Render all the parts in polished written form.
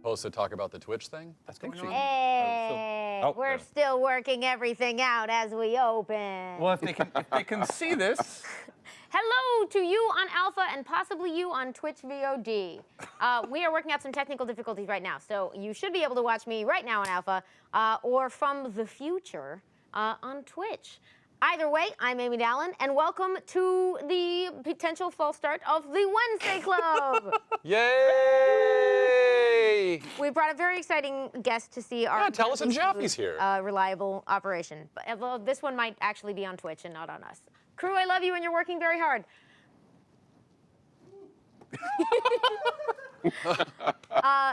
supposed to talk about the Twitch thing that's going on? Hey, we're still working everything out as we open. Well, if they can see this. Hello to you on Alpha and possibly you on Twitch VOD. We are working out some technical difficulties right now, so you should be able to watch me right now on Alpha or from the future on Twitch. Either way, I'm Amy Dallen, and welcome to the potential false start of the Wednesday Club. Yay! We brought a very exciting guest to see our Taliesin Jaffe's here. Reliable operation. But although this one might actually be on Twitch and not on us. Crew, I love you, and you're working very hard.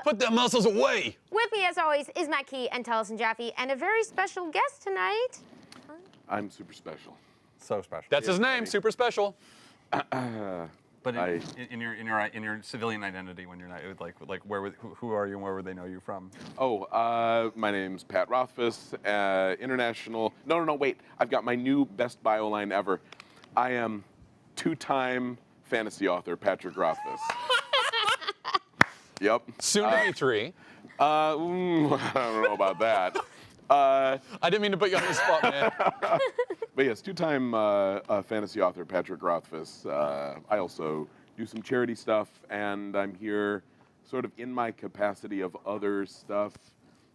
Put them muscles away. With me, as always, is Matt Key and Taliesin Jaffe, and a very special guest tonight. I'm super special. So special. That's his name, super special. But in your civilian identity, when you're not like who are you and where would they know you from? Oh, my name's Pat Rothfuss, international. No, wait. I've got my new best bio line ever. I am two-time fantasy author Patrick Rothfuss. Yep. Soon to be 3. I don't know about that. I didn't mean to put you on the spot, man. But yes, two-time fantasy author Patrick Rothfuss. I also do some charity stuff, and I'm here sort of in my capacity of other stuff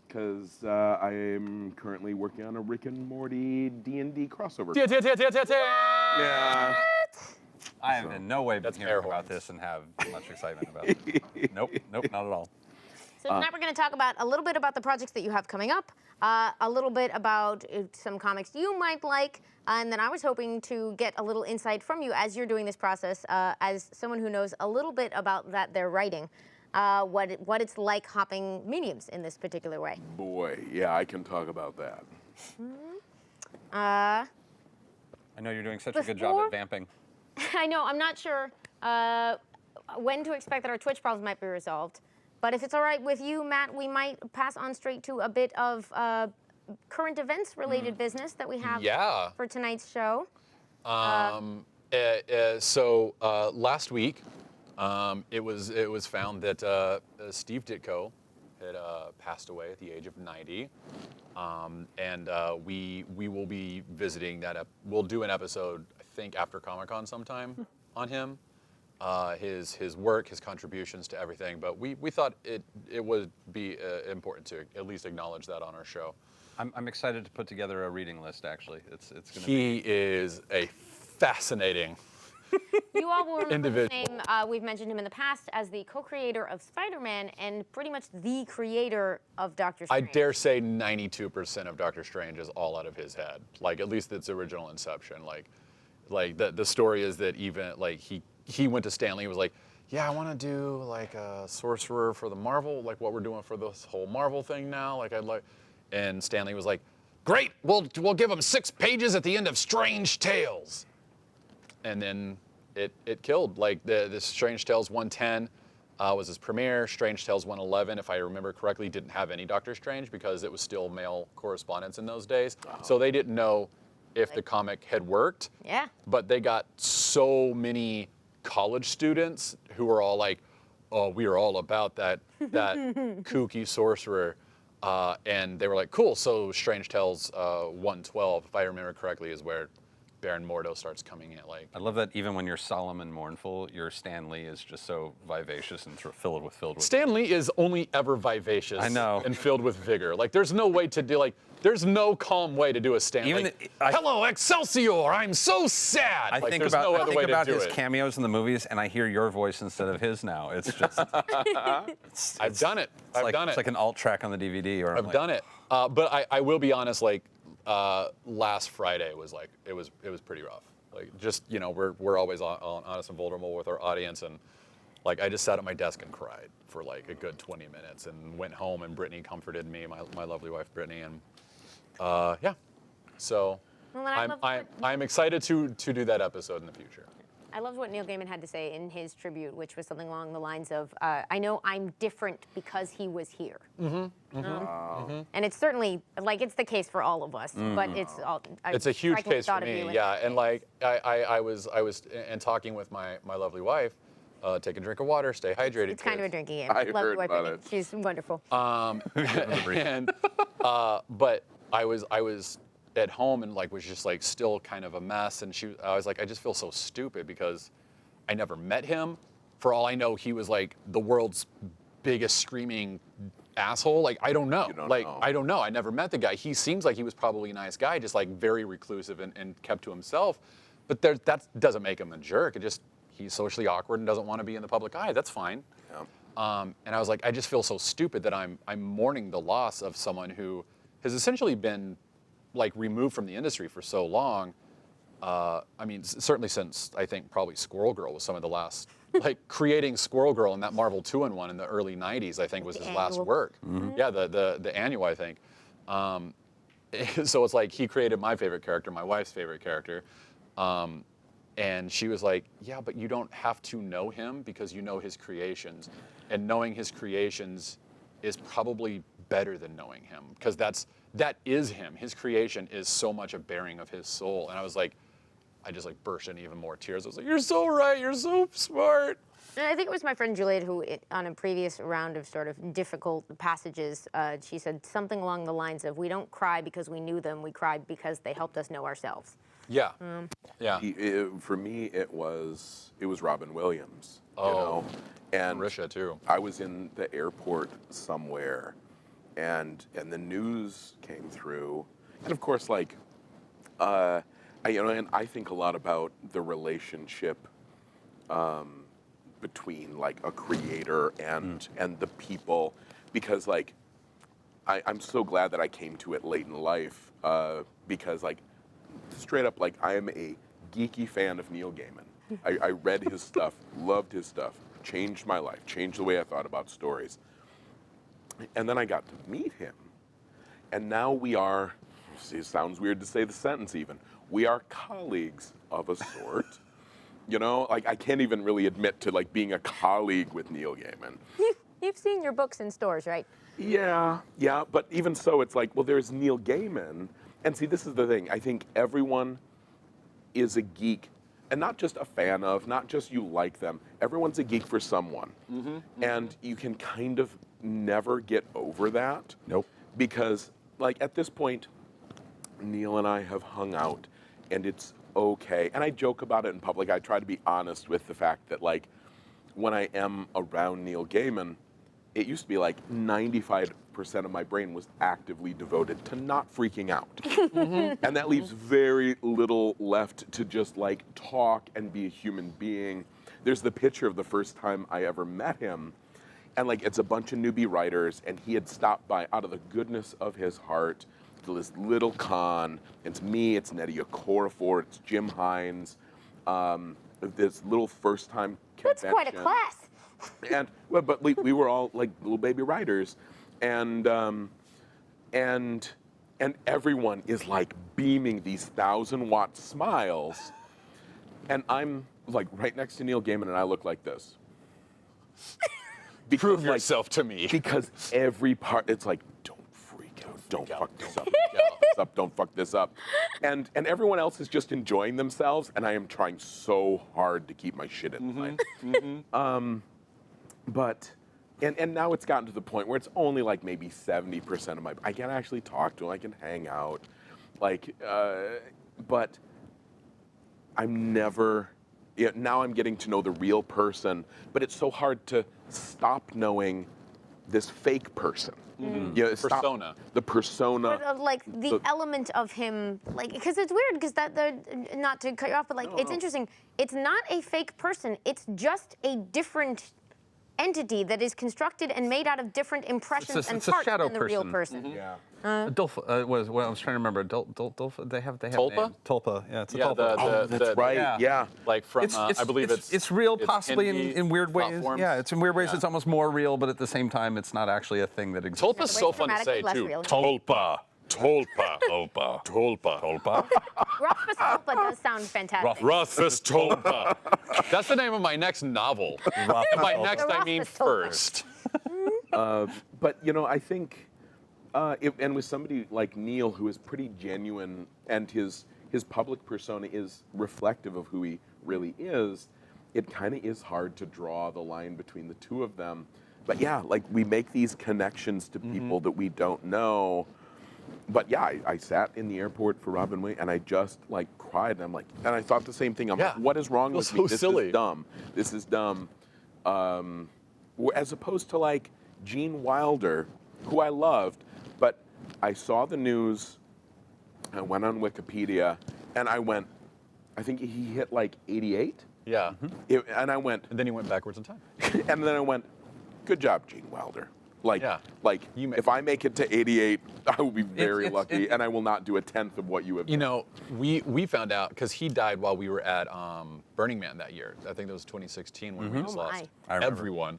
because I am currently working on a Rick and Morty D&D crossover. Yeah. I have in no way been That's hearing about this and have much excitement about it. Nope, not at all. So tonight we're going to talk about a little bit about the projects that you have coming up, a little bit about some comics you might like, and then I was hoping to get a little insight from you as you're doing this process, as someone who knows a little bit about their writing, what it's like hopping mediums in this particular way. Boy, yeah, I can talk about that. I know you're doing such a good job at vamping. I know, I'm not sure when to expect that our Twitch problems might be resolved. But if it's all right with you, Matt, we might pass on straight to a bit of current events-related business that we have for tonight's show. So last week, it was found that Steve Ditko had passed away at the age of 90, and we will be visiting that. We'll do an episode, I think, after Comic-Con sometime on him. His work, his contributions to everything, but we thought it would be important to at least acknowledge that on our show. I'm excited to put together a reading list. Actually, it's going to. He is a fascinating. You all will remember his name. We've mentioned him in the past as the co-creator of Spider-Man and pretty much the creator of Doctor Strange. I dare say 92% of Doctor Strange is all out of his head. Like at least its original inception. Like the story is that even like he went to Stanley and was like, yeah, I want to do like a sorcerer for the Marvel, like what we're doing for this whole Marvel thing now. Like and Stanley was like, great, we'll give him 6 pages at the end of Strange Tales. And then it killed. Like the Strange Tales 110 was his premiere. Strange Tales 111, if I remember correctly, didn't have any Doctor Strange because it was still male correspondence in those days. Oh. So they didn't know if the comic had worked. Yeah. But they got so many college students who were all like, oh, we are all about that kooky sorcerer. And they were like, cool, so Strange Tales 112, if I remember correctly, is where Baron Mordo starts coming in. Like, I love that even when you're solemn and mournful, your Stan Lee is just so vivacious and filled with. Stan Lee is only ever vivacious. I know. And filled with vigor. Like, there's no way to do, like, there's no calm way to do a Stan Lee. Hello, Excelsior! I'm so sad. I think about his cameos in the movies, and I hear your voice instead of his now. It's just. I've done it. It's like an alt track on the DVD. Or I've done it. But I will be honest. Like last Friday was like it was pretty rough. Like just we're always honest and vulnerable with our audience, and like I just sat at my desk and cried for like a good 20 minutes, and went home, and Brittany comforted me, my lovely wife Brittany, and. Yeah, so I'm excited to do that episode in the future. I loved what Neil Gaiman had to say in his tribute, which was something along the lines of, I know I'm different because he was here. And it's certainly, like, it's the case for all of us, but it's a huge case for me, yeah. And like, I was talking with my lovely wife take a drink of water, stay hydrated. It's kind of a kids." drinking game. I Love heard your wife, about Brittany. it. She's wonderful. And but I was at home and like was just like still kind of a mess, and I was like, I just feel so stupid because I never met him. For all I know, he was like the world's biggest screaming asshole. Like I don't know. You don't like know. I don't know. I never met the guy. He seems like he was probably a nice guy, just like very reclusive and kept to himself. But that doesn't make him a jerk. It just he's socially awkward and doesn't want to be in the public eye. That's fine. Yeah. And I was like, I just feel so stupid that I'm mourning the loss of someone who has essentially been like removed from the industry for so long. I mean, certainly since I think probably Squirrel Girl was some of the last, like creating Squirrel Girl in that Marvel 2-in-1 in the early 90s, I think was his last work. Yeah, the annual, I think. So it's like he created my favorite character, my wife's favorite character. And she was like, yeah, but you don't have to know him because you know his creations. And knowing his creations is probably better than knowing him because that is him. His creation is so much a bearing of his soul. And I was like, I just like burst into even more tears. I was like, you're so right. You're so smart. And I think it was my friend Juliet who, on a previous round of sort of difficult passages, she said something along the lines of, we don't cry because we knew them, we cried because they helped us know ourselves. Yeah. Yeah. For me, it was Robin Williams. Oh, you know? And Marisha too. I was in the airport somewhere, and the news came through, and of course, like, and I think a lot about the relationship between like a creator and the people, because like, I'm so glad that I came to it late in life, because like, straight up, like I am a geeky fan of Neil Gaiman. I read his stuff, loved his stuff, changed my life, changed the way I thought about stories. And then I got to meet him. And now we are, see, it sounds weird to say the sentence even, we are colleagues of a sort. You know, like I can't even really admit to like being a colleague with Neil Gaiman. You've seen your books in stores, right? Yeah, but even so, it's like, well, there's Neil Gaiman. And see, this is the thing. I think everyone is a geek, and not just a fan of, not just you like them. Everyone's a geek for someone. And you can kind of never get over that. Nope. Because, like, at this point, Neil and I have hung out, and it's okay. And I joke about it in public. I try to be honest with the fact that, like, when I am around Neil Gaiman, it used to be like 95% of my brain was actively devoted to not freaking out. And that leaves very little left to just like talk and be a human being. There's the picture of the first time I ever met him, and like it's a bunch of newbie writers, and he had stopped by out of the goodness of his heart to this little con. It's me, it's Nnedi Okorafor, it's Jim Hines, this little first time convention. That's quite a class. And well, but we were all like little baby writers, and everyone is like beaming these 1,000-watt smiles, and I'm like right next to Neil Gaiman, and I look like this. Prove like, yourself to me. because every part, it's like, don't freak out, don't fuck this up, don't fuck this up, and everyone else is just enjoying themselves, and I am trying so hard to keep my shit in line. But, and now it's gotten to the point where it's only like maybe 70% of I can actually talk to him, I can hang out, like, but I'm never, now I'm getting to know the real person, but it's so hard to stop knowing this fake person. Persona. The persona. But, like the element of him, like, because it's weird, because not to cut you off, but like, it's interesting. It's not a fake person. It's just a different entity that is constructed and made out of different impressions and parts than the real person. Yeah. Adolfa was what I was trying to remember. Adolfa, they have Tulpa? name. Tulpa, yeah, it's a Yeah, Tulpa. That's right. Yeah. Like from, I believe it's real, possibly Hindi in weird ways. platforms. Yeah, it's in weird ways. It's almost more real, but at the same time, it's not actually a thing that exists. Tulpa's so fun to say too. Tulpa. Tulpa. Tulpa. Tulpa. Tulpa. Rothfuss Tulpa does sound fantastic. Rothfuss Tulpa. That's the name of my next novel. And by next, I mean Rothfuss Tulpa. first. But I think, and with somebody like Neil, who is pretty genuine, and his public persona is reflective of who he really is, it kind of is hard to draw the line between the two of them. But yeah, like we make these connections to people that we don't know. But yeah, I sat in the airport for Robin Williams and I just like cried. And I'm like, and I thought the same thing. I'm like, what is wrong with me? This is dumb. This is dumb. As opposed to like Gene Wilder, who I loved, but I saw the news, I went on Wikipedia, and I went, I think he hit like 88? Yeah. And I went. And then he went backwards in time. And then I went, good job, Gene Wilder. Like, Yeah. If I make it to 88, I will be very lucky, and I will not do a tenth of what you have done. You know, we found out, because he died while we were at Burning Man that year. I think that was 2016 when we just lost everyone.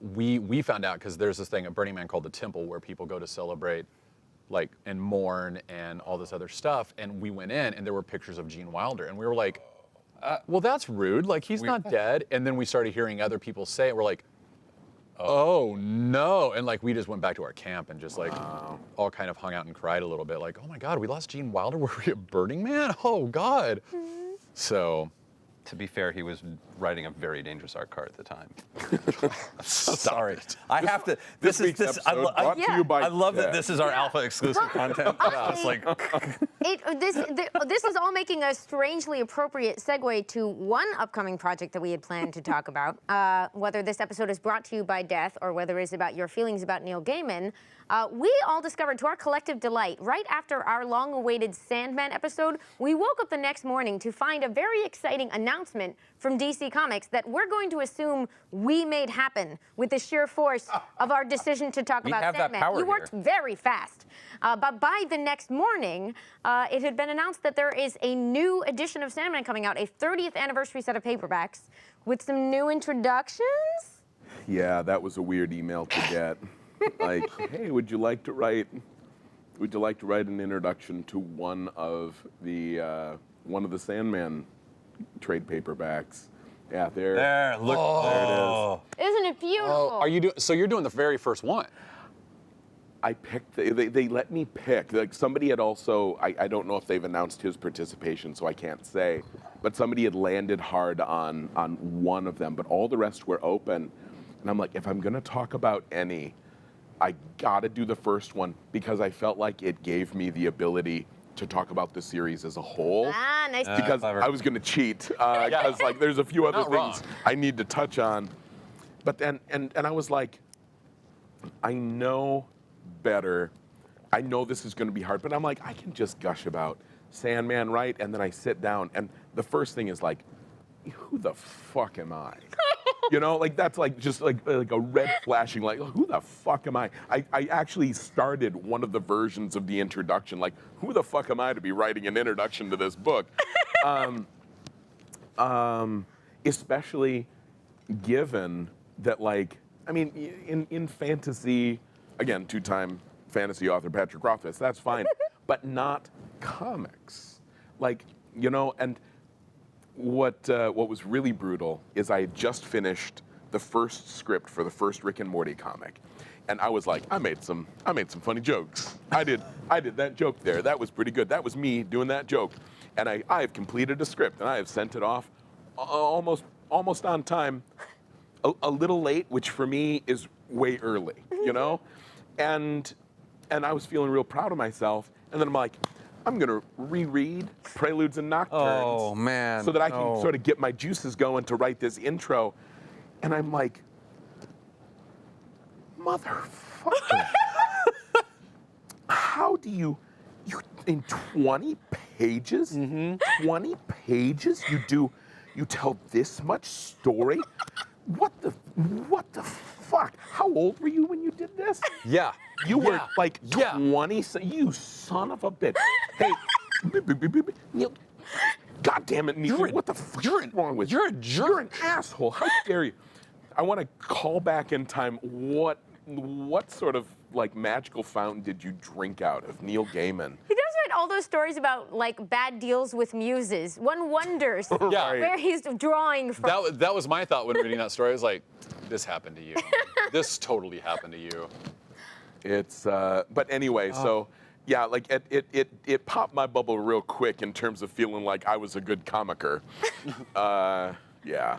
We found out, because there's this thing at Burning Man called the Temple where people go to celebrate like and mourn and all this other stuff. And we went in and there were pictures of Gene Wilder. And we were like, well, that's rude. Like, he's not dead. And then we started hearing other people say it. We're like, oh no. And like, we just went back to our camp and just like all kind of hung out and cried a little bit. Like, oh my God, we lost Gene Wilder. Were we at Burning Man? Oh God. So. To be fair, he was riding a very dangerous art car at the time. Sorry. I have to. This week's episode brought to you by I love that this is our alpha exclusive content. It's like this is all making a strangely appropriate segue to one upcoming project that we had planned to talk about. Whether this episode is brought to you by death or whether it's about your feelings about Neil Gaiman, we all discovered, to our collective delight, right after our long-awaited Sandman episode, we woke up the next morning to find a very exciting announcement from DC Comics that we're going to assume we made happen with the sheer force of our decision to talk about Sandman. You worked very fast. But by the next morning, it had been announced that there is a new edition of Sandman coming out, a 30th anniversary set of paperbacks with some new introductions. Yeah, that was a weird email to get. Like, hey, would you like to write an introduction to one of the Sandman trade paperbacks? Yeah, there it is. Isn't it beautiful? So you're doing the very first one? I picked. They let me pick. Like, somebody had also. I don't know if they've announced his participation, so I can't say. But somebody had landed hard on one of them, but all the rest were open. And I'm like, if I'm gonna talk about any, I gotta do the first one because I felt like it gave me the ability to talk about the series as a whole. Nice. Because I was gonna cheat, because like there's a few other things I need to touch on. But then, and I was like, I know better. I know this is gonna be hard, but I'm like, I can just gush about Sandman, right? And then I sit down, and the first thing is like, who the fuck am I? You know, like that's like just like a red flashing, like, who the fuck am I? I actually started one of the versions of the introduction, like, who the fuck am I to be writing an introduction to this book? Especially given that, like, I mean, in fantasy, again, two-time fantasy author Patrick Rothfuss, that's fine, but not comics. Like, you know, and what was really brutal is I had just finished the first script for the first Rick and Morty comic, and I was like, I made some funny jokes. I did that joke there. That was pretty good. That was me doing that joke, and I have completed a script and I have sent it off almost on time, a little late, which for me is way early, you know, and I was feeling real proud of myself, and then I'm like, I'm gonna reread Preludes and Nocturnes so that I can sort of get my juices going to write this intro. And I'm like, motherfucker, how do you in 20 pages, 20 pages, you tell this much story? What the fuck? How old were you when you did this? Yeah. You were like 20, you son of a bitch. Hey, Neil, God damn it, Neil, what the fuck is wrong with you? You're a jerk. You're an asshole. How dare you? I want to call back in time. What sort of like magical fountain did you drink out of, Neil Gaiman? He does write all those stories about like bad deals with muses. One wonders where he's drawing from. That was my thought when reading that story. I was like, this happened to you. This totally happened to you. It's, but anyway, so Yeah, like it popped my bubble real quick in terms of feeling like I was a good comicer. Yeah.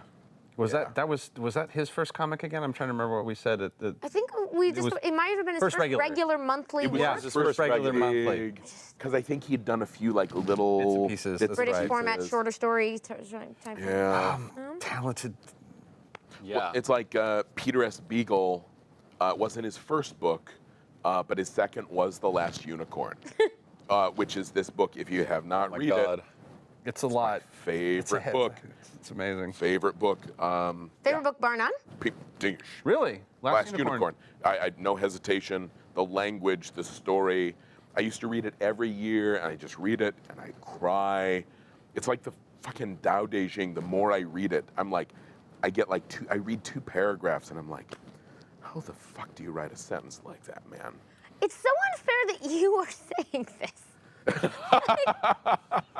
Was that his first comic again? I'm trying to remember what we said at the. I think it might have been his first regular monthly It was work. his first regular monthly. Because I think he'd done a few like little Bits and pieces, bits and British right. format, pieces. shorter story type. Yeah. Talented. Yeah. Well, it's like Peter S. Beagle wasn't his first book, but his second was The Last Unicorn, which is this book. If you have not read it, It's a lot. favorite book. It's amazing. Favorite book. Favorite book, bar none? Really? Last Unicorn. I no hesitation. The language, the story. I used to read it every year, and I just read it, and I cry. It's like the fucking Tao Te Ching. The more I read it, I'm like, I read 2 paragraphs, and I'm like, how the fuck do you write a sentence like that, man? It's so unfair that you are saying this.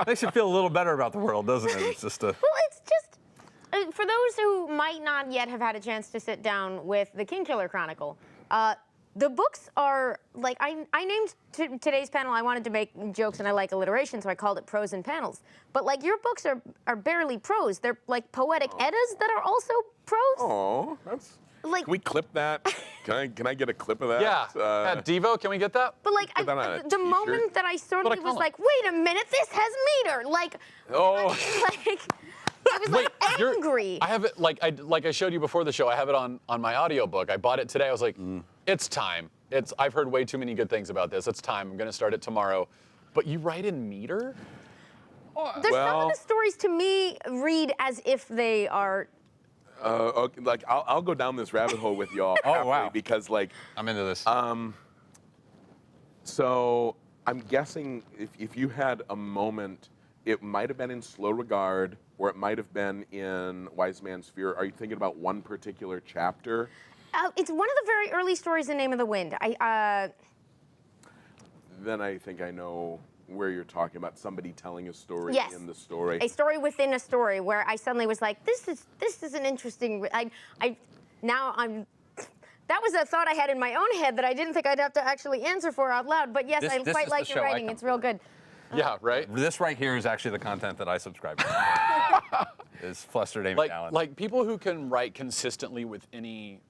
Makes you feel a little better about the world, doesn't it? It's just a. Well, it's just for those who might not yet have had a chance to sit down with the Kingkiller Chronicle. The books are like I named today's panel. I wanted to make jokes and I like alliteration, so I called it Prose and Panels. But like your books are barely prose. They're like poetic eddas that are also prose. Oh, that's. Like, Can we clip that? Can I get a clip of that? Yeah. Devo, can we get that? but like put that on a the t-shirt? moment that I sort What of I was call like, wait a minute, this has meter. Like, Oh. like I was like angry. I have it like I showed you before the show. I have it on my audiobook. I bought it today. I was like, it's time. I've heard way too many good things about this. It's time. I'm gonna start it tomorrow. But you write in meter? There's some of the stories to me read as if they are. Okay, like I'll go down this rabbit hole with y'all. Oh, happily, wow. Because like, I'm into this. so I'm guessing if you had a moment, it might have been in Slow Regard, or it might have been in Wise Man's Fear. Are you thinking about one particular chapter? It's one of the very early stories in Name of the Wind. Then I think I know where you're talking about, somebody telling a story Yes. in the story. A story within a story where I suddenly was like, this is an interesting. That was a thought I had in my own head that I didn't think I'd have to actually answer for out loud. But yes, This- I this quite is like the your show I writing. come It's real good. Yeah, right? This right here is actually the content that I subscribe to. Is flustered Amy Dallen. Like people who can write consistently with any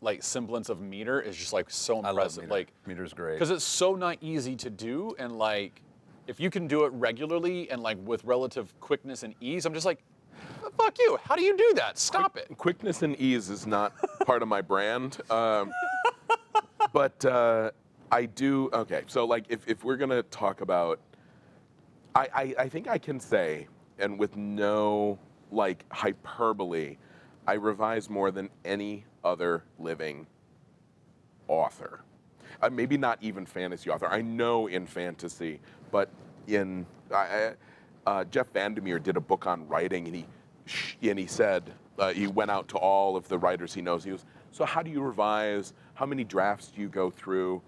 like semblance of meter is just like so I love impressive. meter. Like Meter's great. because it's so not easy to do, and like if you can do it regularly and like with relative quickness and ease, I'm just like, fuck you. How do you do that? Stop it. Quickness and ease is not part of my brand. But I do, okay, so like if we're gonna talk about, I think I can say, and with no like hyperbole, I revise more than any other living author. Maybe not even fantasy author. I know in fantasy, but in, Jeff Vandermeer did a book on writing, and he said, he went out to all of the writers he knows. He goes, so how do you revise? How many drafts do you go through?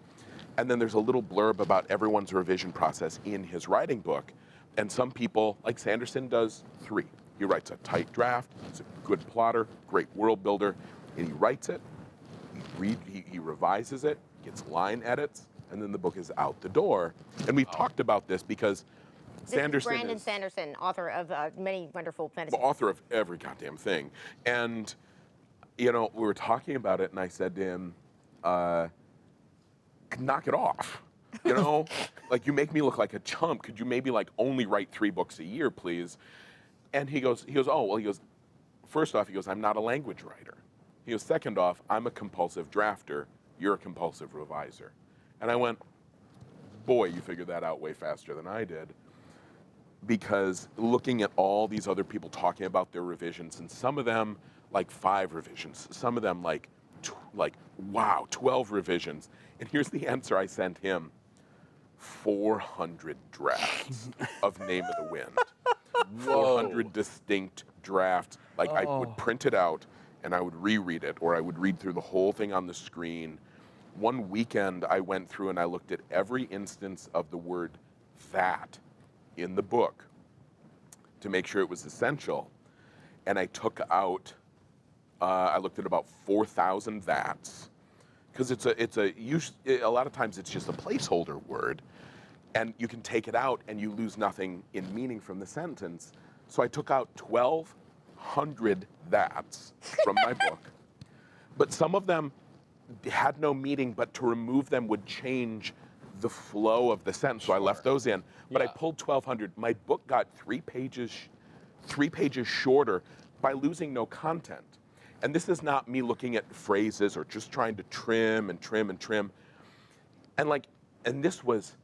And then there's a little blurb about everyone's revision process in his writing book. And some people, like Sanderson, does 3. He writes a tight draft. He's a good plotter, great world builder, and he writes it. He revises it, gets line edits, and then the book is out the door. And we've talked about this because Sanderson Brandon is Sanderson, author of many wonderful fantasy. the author of every goddamn thing. And, you know, we were talking about it, and I said to him, knock it off. You know, like you make me look like a chump. Could you maybe like only write 3 books a year, please? And he goes, oh, well, he goes, first off, he goes, I'm not a language writer. He goes, second off, I'm a compulsive drafter. You're a compulsive reviser. And I went, boy, you figured that out way faster than I did. Because looking at all these other people talking about their revisions, and some of them like 5 revisions, some of them like wow, 12 revisions. And here's the answer I sent him: 400 drafts of Name of the Wind. 400 distinct drafts. Like I would print it out and I would reread it, or I would read through the whole thing on the screen. One weekend I went through and I looked at every instance of the word that in the book to make sure it was essential. And I took out, I looked at about 4,000 that's, because a lot of times it's just a placeholder word, and you can take it out and you lose nothing in meaning from the sentence. So I took out 1,200 that's from my book, but some of them had no meaning, but to remove them would change the flow of the sentence. So I left those in, but I pulled 1,200. My book got 3 pages shorter by losing no content. And this is not me looking at phrases or just trying to trim and trim and trim. And this was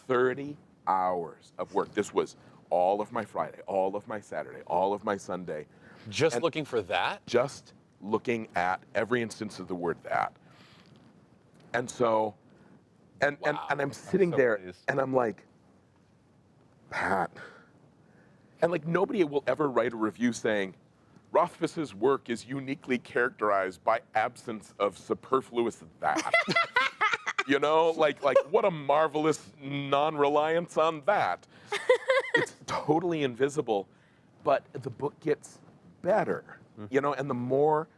30 hours of work. This was all of my Friday, all of my Saturday, all of my Sunday. Just looking for that? Just looking at every instance of the word that. And so, and I'm sitting there and I'm like, Pat, and like nobody will ever write a review saying, Rothfuss's work is uniquely characterized by absence of superfluous that. You know, like what a marvelous non-reliance on that. It's totally invisible, but the book gets better, you know, and the more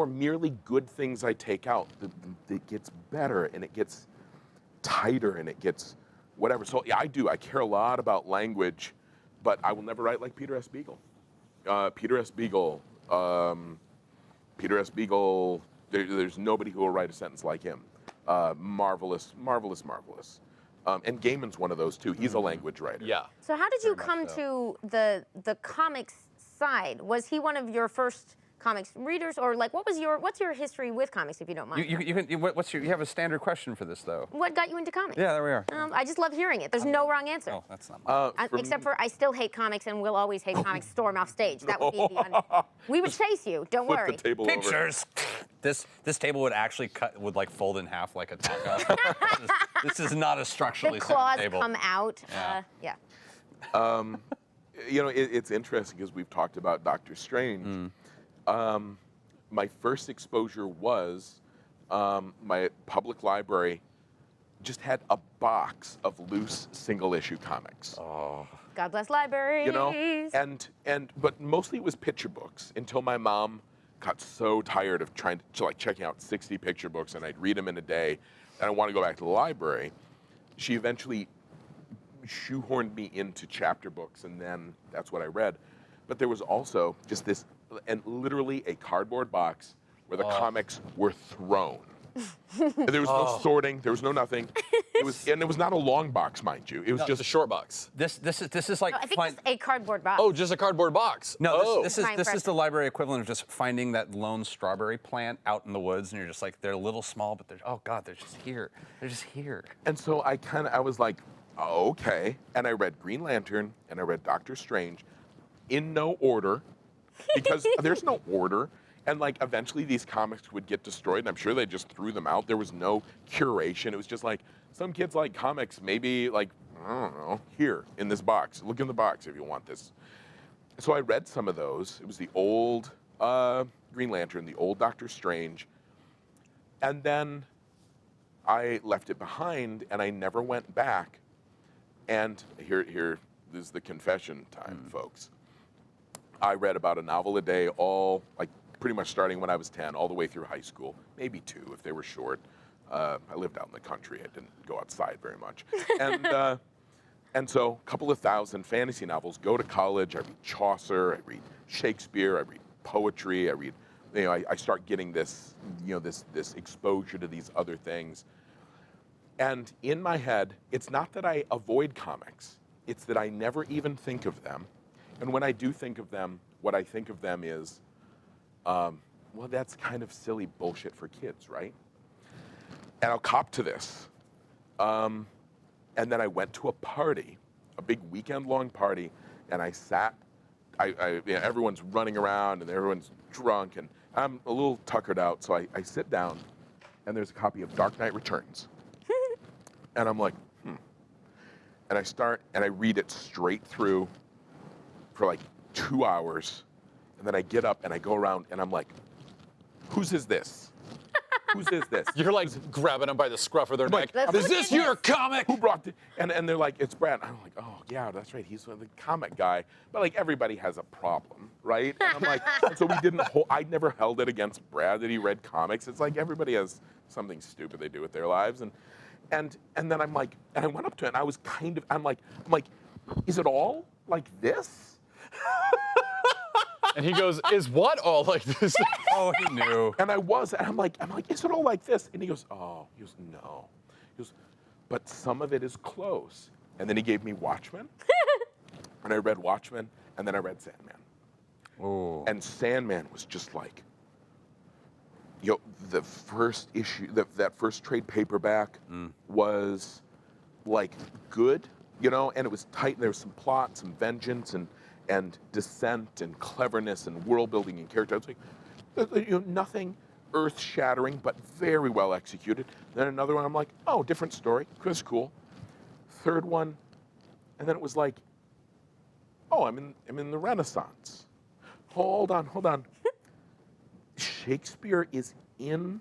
merely good things I take out, it gets better and it gets tighter and it gets whatever. So yeah, I care a lot about language, but I will never write like Peter S. Beagle. Peter S. Beagle, there's nobody who will write a sentence like him. Marvelous, marvelous, marvelous. And Gaiman's one of those too. He's a language writer. Yeah. So how did you come to the comics side? Was he one of your first comics readers, or like what's your history with comics, if you don't mind? You have a standard question for this though. What got you into comics? Yeah, there we are. I just love hearing it. There's no wrong answer. Oh, that's not mine. Except for I still hate comics and will always hate comics. Storm off stage. That would be we would chase you. Don't Flip worry. the table over. Pictures. This table would actually would like fold in half like a taco. This is not a structurally The sound claws table. come out. Yeah. You know, it's interesting because we've talked about Doctor Strange. My first exposure was my public library just had a box of loose single-issue comics. Oh. God bless libraries. You know, but mostly it was picture books until my mom got so tired of trying to like checking out 60 picture books, and I'd read them in a day, and I want to go back to the library. She eventually shoehorned me into chapter books, and then that's what I read. But there was also just this, and literally a cardboard box where the comics were thrown. There was no sorting. There was no nothing. It was not a long box, mind you. It was just a short box. This is like No, I think it's a cardboard box. Oh, just a cardboard box. No, this Fine is press. the library equivalent of just finding that lone strawberry plant out in the woods, and you're just like, they're a little small, but they're they're just here. They're just here. And so I was like, oh, okay. And I read Green Lantern and I read Doctor Strange in no order, because there's no order. And like eventually these comics would get destroyed, and I'm sure they just threw them out. There was no curation. It was just like, some kids like comics, maybe like, I don't know, here in this box. Look in the box if you want this. So I read some of those. It was the old Green Lantern, the old Doctor Strange. And then I left it behind and I never went back. And here this is the confession time, folks. I read about a novel a day, all like pretty much starting when I was 10, all the way through high school, maybe 2 if they were short. I lived out in the country. I didn't go outside very much. And so a couple of thousand fantasy novels. Go to college, I read Chaucer, I read Shakespeare, I read poetry, I read, you know, I start getting this, you know, this exposure to these other things. And in my head, it's not that I avoid comics, it's that I never even think of them. And when I do think of them, what I think of them is, well, that's kind of silly bullshit for kids, right? And I'll cop to this. And then I went to a party, a big weekend-long party, and I sat. You know, everyone's running around and everyone's drunk, and I'm a little tuckered out, so I sit down, and there's a copy of Dark Knight Returns. And I'm like, And I start, and I read it straight through for like 2 hours, and then I get up and I go around, and I'm like, whose is this? whose is this? You're like grabbing them by the scruff of their neck. Let's Is look this at your this. comic? Who brought it? And they're like, it's Brad. I'm like, oh yeah, that's right. He's the comic guy. But like everybody has a problem, right? And I'm like, and so we didn't. I never held it against Brad that he read comics. It's like everybody has something stupid they do with their lives, and then I'm like, and I went up to it, and I was kind of, I'm like, is it all like this? And he goes, is what all like this? Oh, he knew. And I'm like, is it all like this? And he goes, no. He goes, but some of it is close. And then he gave me Watchmen, and I read Watchmen, and then I read Sandman. Oh. And Sandman was just like, the first issue, that first trade paperback was like good, and it was tight, and there was some plot, some vengeance, and dissent, and cleverness, and world building, and character. I was like, nothing earth-shattering, but very well executed. Then another one, I'm like, oh, different story, Chris, cool. Third one, and then it was like, oh, I'm in the Renaissance. Hold on. Shakespeare is in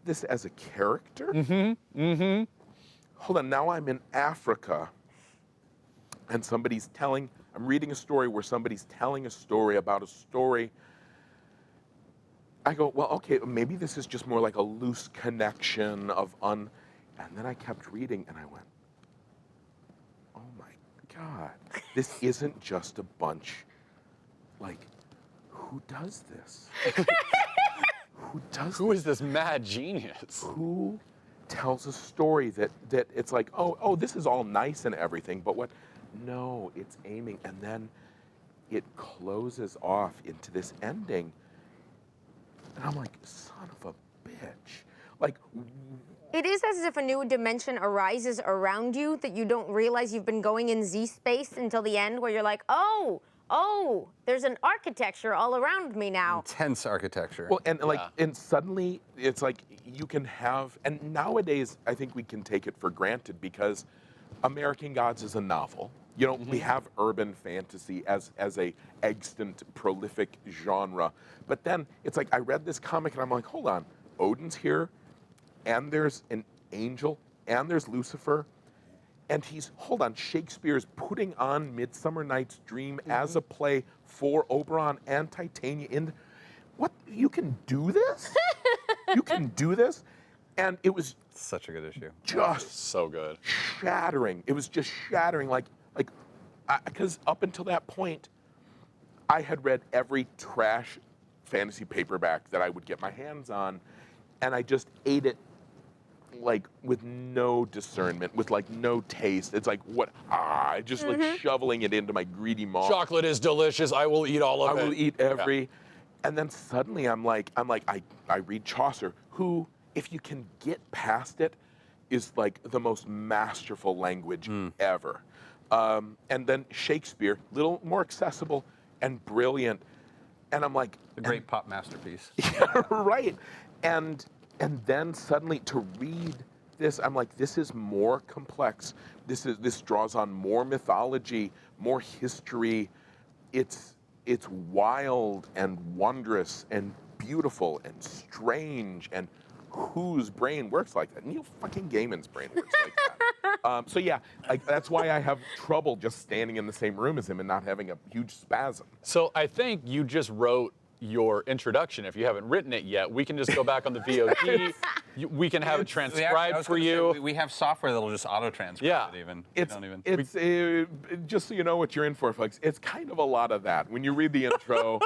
this as a character? Hold on, now I'm in Africa, and I'm reading a story where somebody's telling a story about a story. I go, well, okay, maybe this is just more like a loose connection of and then I kept reading, and I went, oh my God, this isn't just a bunch, like, who does this? Who is this mad genius? Who tells a story that it's like, oh, this is all nice and everything, but what? No, it's aiming, and then it closes off into this ending, and I'm like, son of a bitch. Like, It is as if a new dimension arises around you that you don't realize you've been going in Z space until the end, where you're like, oh, there's an architecture all around me now. Intense architecture. well, and suddenly it's like you can have, and nowadays I think we can take it for granted because American Gods is a novel. We have urban fantasy as a extant, prolific genre. But then it's like I read this comic and I'm like, hold on, Odin's here, and there's an angel, and there's Lucifer, and Shakespeare's putting on Midsummer Night's Dream as a play for Oberon and Titania. What? You can do this? You can do this? And it was such a good issue. just So good. shattering. It was just shattering, because up until that point, I had read every trash fantasy paperback that I would get my hands on, and I just ate it like with no discernment, with like no taste. It's like just like shoveling it into my greedy maw. Chocolate is delicious. I will eat all of it. I will eat every, and then suddenly I'm like, I read Chaucer, who, if you can get past it, is like the most masterful language ever. And then Shakespeare, little more accessible and brilliant. And I'm like, A great pop masterpiece. yeah, right. And then suddenly to read this, I'm like, this is more complex. This draws on more mythology, more history. It's wild and wondrous and beautiful and strange, and whose brain works like that? Neil fucking Gaiman's brain works like that. So yeah, that's why I have trouble just standing in the same room as him and not having a huge spasm. So I think you just wrote your introduction. If you haven't written it yet, we can just go back on the VOD. We can have it transcribed for you. We have software that'll just auto-transcribe it even. It's just so you know what you're in for, folks. It's kind of a lot of that. When you read the intro,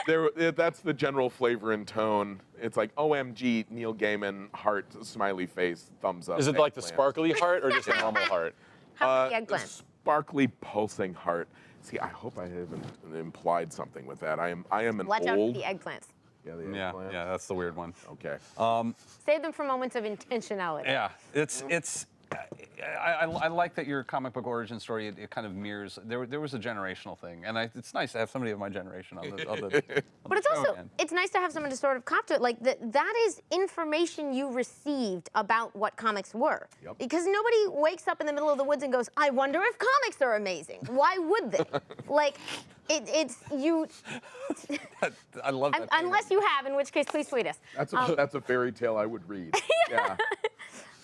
that's the general flavor and tone. It's like, OMG, Neil Gaiman, heart, smiley face, thumbs up. Is it like the sparkly heart or just a normal heart? How many eggplants? Sparkly, pulsing heart. See, I hope I haven't implied something with that. I am an Watch old. out for the eggplants. Yeah, the Yeah, eggplant. yeah, that's the weird one. Okay. Save them for moments of intentionality. Yeah, it's. I like that your comic book origin story. It kind of mirrors. There was a generational thing, and it's nice to have somebody of my generation on the But it's also, it's nice to have someone to sort of cop to it. Like, that is information you received about what comics were. Yep. Because nobody wakes up in the middle of the woods and goes, I wonder if comics are amazing. Why would they? Like, It's you. I love that. Unless you have, in which case, please tweet us. That's a fairy tale I would read. Yeah.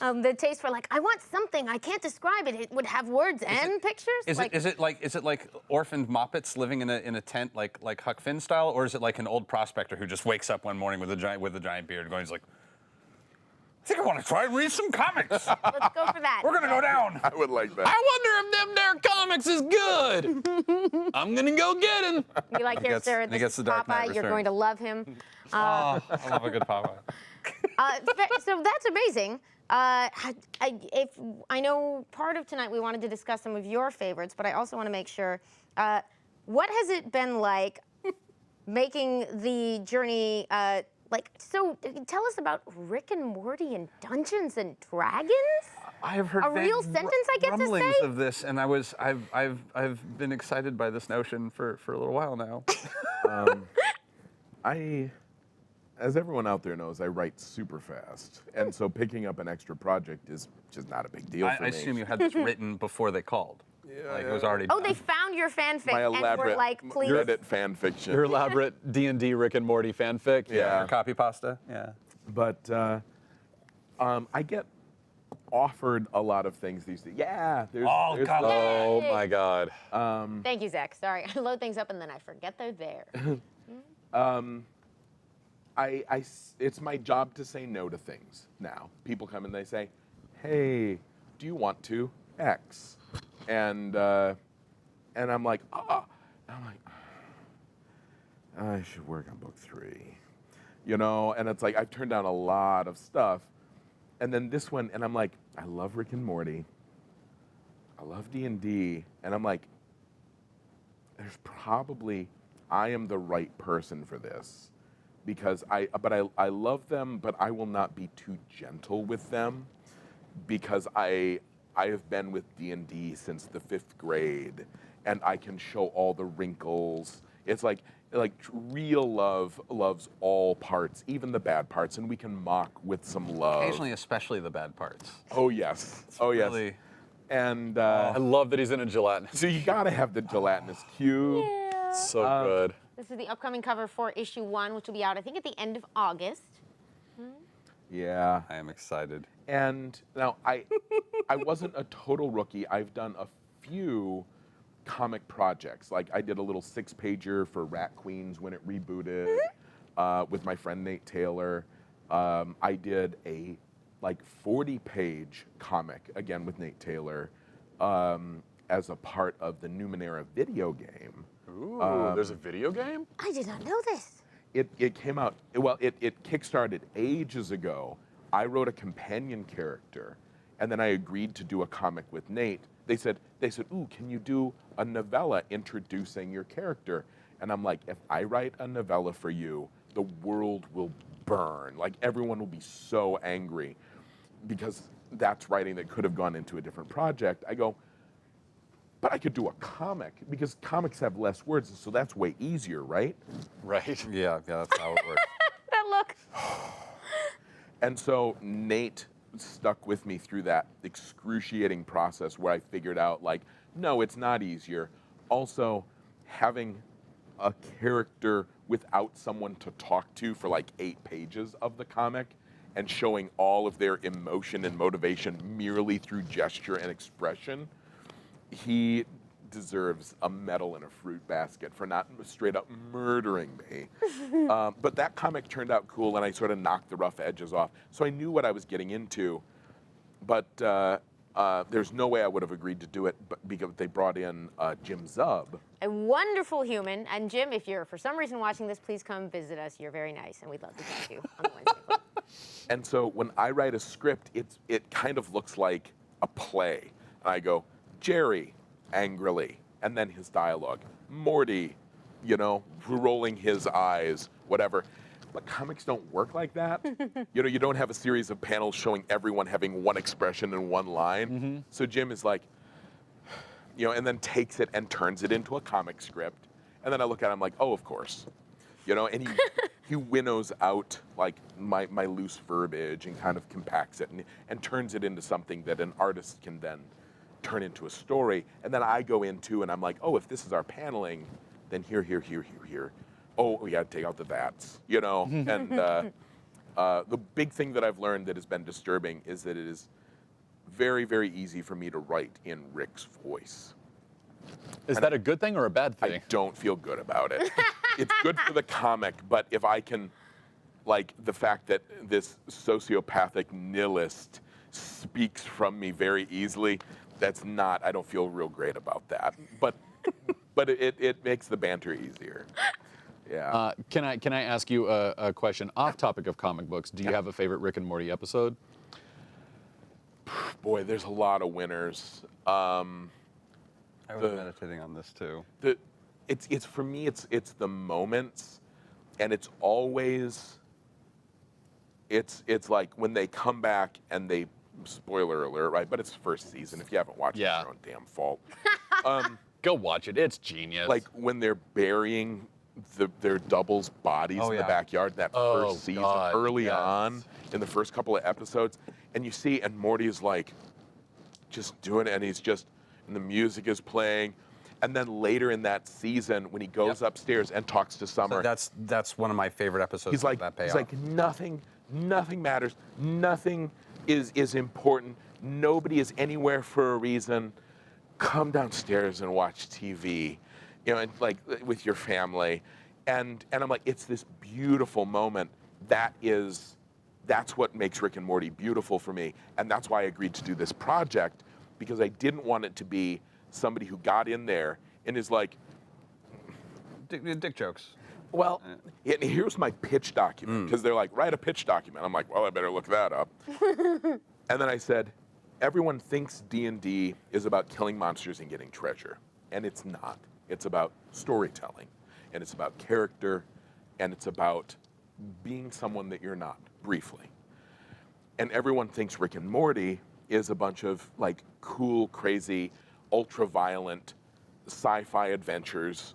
The taste for like, I want something, I can't describe it. It would have words and pictures. Is it like orphaned Moppets living in a tent like Huck Finn style, or is it like an old prospector who just wakes up one morning with a giant beard, going like, I think I want to try and read some comics. Let's go for that. We're gonna go down. I would like that. I wonder if them there comics is good. I'm gonna go get him. You like here, sir? he This gets is the Dark Knight Popeye. You're Returns. going to love him. Oh, I love a good Popeye. So that's amazing. I know part of tonight we wanted to discuss some of your favorites, but I also want to make sure. What has it been like making the journey? So tell us about Rick and Morty and Dungeons and Dragons. I have heard A real sentence I get to rumblings say? of this, and I've been excited by this notion for a little while now. As everyone out there knows, I write super fast, and so picking up an extra project is just not a big deal for I me. assume you had this written before they called. Yeah, Like it was already. Oh, done. they found your fanfic my and were elaborate like, please. Reddit fan fiction. Your elaborate D&D Rick and Morty fanfic. Yeah. Your copy pasta. Yeah. But I get offered a lot of things these days. Yeah, there's. Oh, there's God. Oh my God. Thank you, Zach. Sorry, I load things up and then I forget they're there. It's my job to say no to things now. People come and they say, "Hey, do you want to X?" And I'm like, I should work on book 3, you know. And it's like I've turned down a lot of stuff, and then this one, and I'm like, I love Rick and Morty. I love D&D, and I'm like, there's probably I am the right person for this. Because I love them, but I will not be too gentle with them, because I have been with D&D since the 5th grade, and I can show all the wrinkles. It's like real love loves all parts, even the bad parts, and we can mock with some love. Occasionally, especially the bad parts. Oh yes, oh yes. Really- And I love that he's in a gelatinous. so you gotta have the gelatinous cube. So good. This is the upcoming cover for issue 1, which will be out, I think, at the end of August. Yeah. I am excited. And now I wasn't a total rookie. I've done a few comic projects. Like I did a little 6-pager for Rat Queens when it rebooted with my friend Nate Taylor. I did a 40-page comic again with Nate Taylor as a part of the Numenera video game. Ooh, there's a video game? I did not know this. It came out, well, it kickstarted ages ago. I wrote a companion character, and then I agreed to do a comic with Nate. They said, ooh, can you do a novella introducing your character? And I'm like, if I write a novella for you, the world will burn. Like everyone will be so angry, because that's writing that could have gone into a different project. I go, but I could do a comic, because comics have less words, so that's way easier, right? Right. Yeah, that's how it works. That look. And so Nate stuck with me through that excruciating process where I figured out, no, it's not easier. Also, having a character without someone to talk to for 8 pages of the comic and showing all of their emotion and motivation merely through gesture and expression, he deserves a medal in a fruit basket for not straight up murdering me. But that comic turned out cool, and I sort of knocked the rough edges off. So I knew what I was getting into, but there's no way I would have agreed to do it because they brought in Jim Zub. A wonderful human. And Jim, if you're for some reason watching this, please come visit us. You're very nice, and we'd love to meet you on the Wednesday. And so when I write a script, it kind of looks like a play. And I go, Jerry, angrily, and then his dialogue. Morty, rolling his eyes, whatever. But comics don't work like that. You don't have a series of panels showing everyone having one expression and one line. Mm-hmm. So Jim is like, and then takes it and turns it into a comic script. And then I look at it, I'm like, oh, of course. And he winnows out my loose verbiage and kind of compacts it and turns it into something that an artist can then turn into a story. And then I go into, and I'm like, oh, if this is our paneling, then here. Oh, we got to take out the that's, you know? And the big thing that I've learned that has been disturbing is that it is very, very easy for me to write in Rick's voice. Is that a good thing or a bad thing? I don't feel good about it. It's good for the comic, but if I can, like, the fact that this sociopathic nihilist speaks from me very easily, that's not, I don't feel real great about that. But it makes the banter easier. Yeah. Can I ask you a question off topic of comic books? Do you have a favorite Rick and Morty episode? Boy, there's a lot of winners. I was meditating on this too. It's for me, it's the moments, and it's always, it's like when they come back and they, spoiler alert, right? But it's first season. If you haven't watched it, it's your own damn fault. Go watch it. It's genius. Like when they're burying their doubles' bodies in the backyard, that first season, early on, in the first couple of episodes, and you see, and Morty is like, just doing it, and he's just, and the music is playing, and then later in that season, when he goes upstairs and talks to Summer, So that's one of my favorite episodes. he's like, that payoff. nothing matters, nothing is important, nobody is anywhere for a reason. Come downstairs and watch TV, you know, and like with your family, and I'm like, it's this beautiful moment. That's what makes Rick and Morty beautiful for me, and that's why I agreed to do this project, because I didn't want it to be somebody who got in there and is like, dick jokes. well, and here's my pitch document, because they're like, write a pitch document. I'm like, well, I better look that up. And then I said, everyone thinks D&D is about killing monsters and getting treasure, and it's not. It's about storytelling, and it's about character, and it's about being someone that you're not, briefly. And everyone thinks Rick and Morty is a bunch of like cool, crazy, ultra-violent sci-fi adventures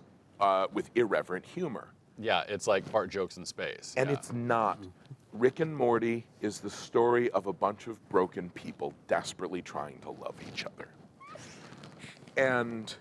with irreverent humor. Yeah, it's like part jokes in space. And it's not. Rick and Morty is the story of a bunch of broken people desperately trying to love each other. And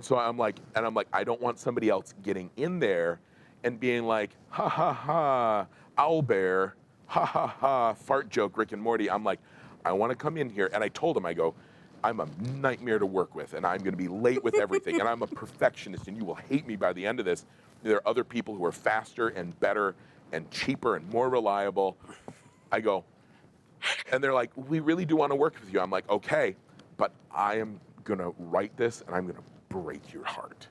so I'm like, I don't want somebody else getting in there and being like, ha ha ha, owlbear, ha ha ha, fart joke, Rick and Morty. I'm like, I want to come in here, and I told him, I go, I'm a nightmare to work with, and I'm going to be late with everything, and I'm a perfectionist, and you will hate me by the end of this. There are other people who are faster and better and cheaper and more reliable. I go, and they're like, we really do want to work with you. I'm like, okay, but I am going to write this, and I'm going to break your heart.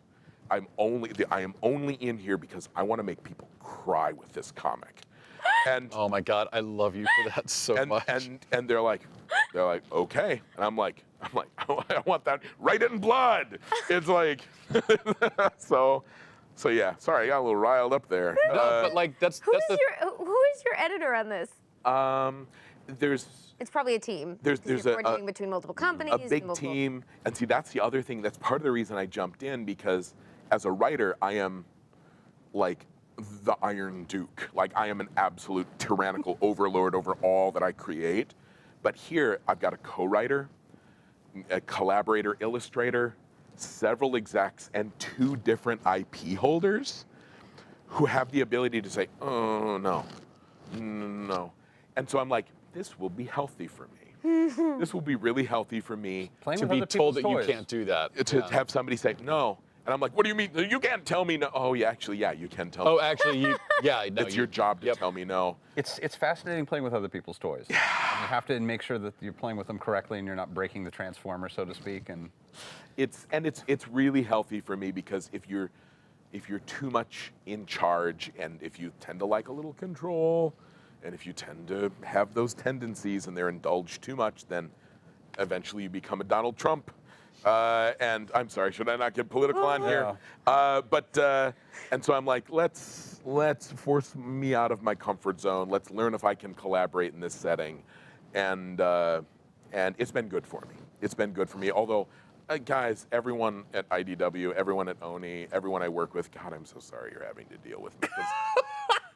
I am only in here because I want to make people cry with this comic. And oh my God, I love you for that so much. And they're like, okay. And I'm like, I want that. Write it in blood. It's like, so yeah. Sorry, I got a little riled up there. No, but like Who is your editor on this? It's probably a team. There's you're coordinating between multiple companies. A big team. And see, that's the other thing. That's part of the reason I jumped in, because as a writer, I am like the Iron Duke. Like, I am an absolute tyrannical overlord over all that I create. But here, I've got a co-writer, a collaborator illustrator, several execs, and 2 different IP holders who have the ability to say, oh, no. And so I'm like, this will be healthy for me. This will be really healthy for me. Playing to with be other told that people's you toys. can't do that. To have somebody say, no. And I'm like, what do you mean? You can't tell me no. Oh, yeah, actually, yeah, you can tell me. Oh, actually, no, it's your job to tell me no. It's fascinating playing with other people's toys. Yeah. You have to make sure that you're playing with them correctly and you're not breaking the transformer, so to speak. And it's really healthy for me, because if you're too much in charge, and if you tend to like a little control, and if you tend to have those tendencies and they're indulged too much, then eventually you become a Donald Trump. And I'm sorry, should I not get political on here? And so I'm like, let's force me out of my comfort zone. Let's learn if I can collaborate in this setting, and it's been good for me. It's been good for me. Although, guys, everyone at IDW, everyone at Oni, everyone I work with, God, I'm so sorry you're having to deal with me.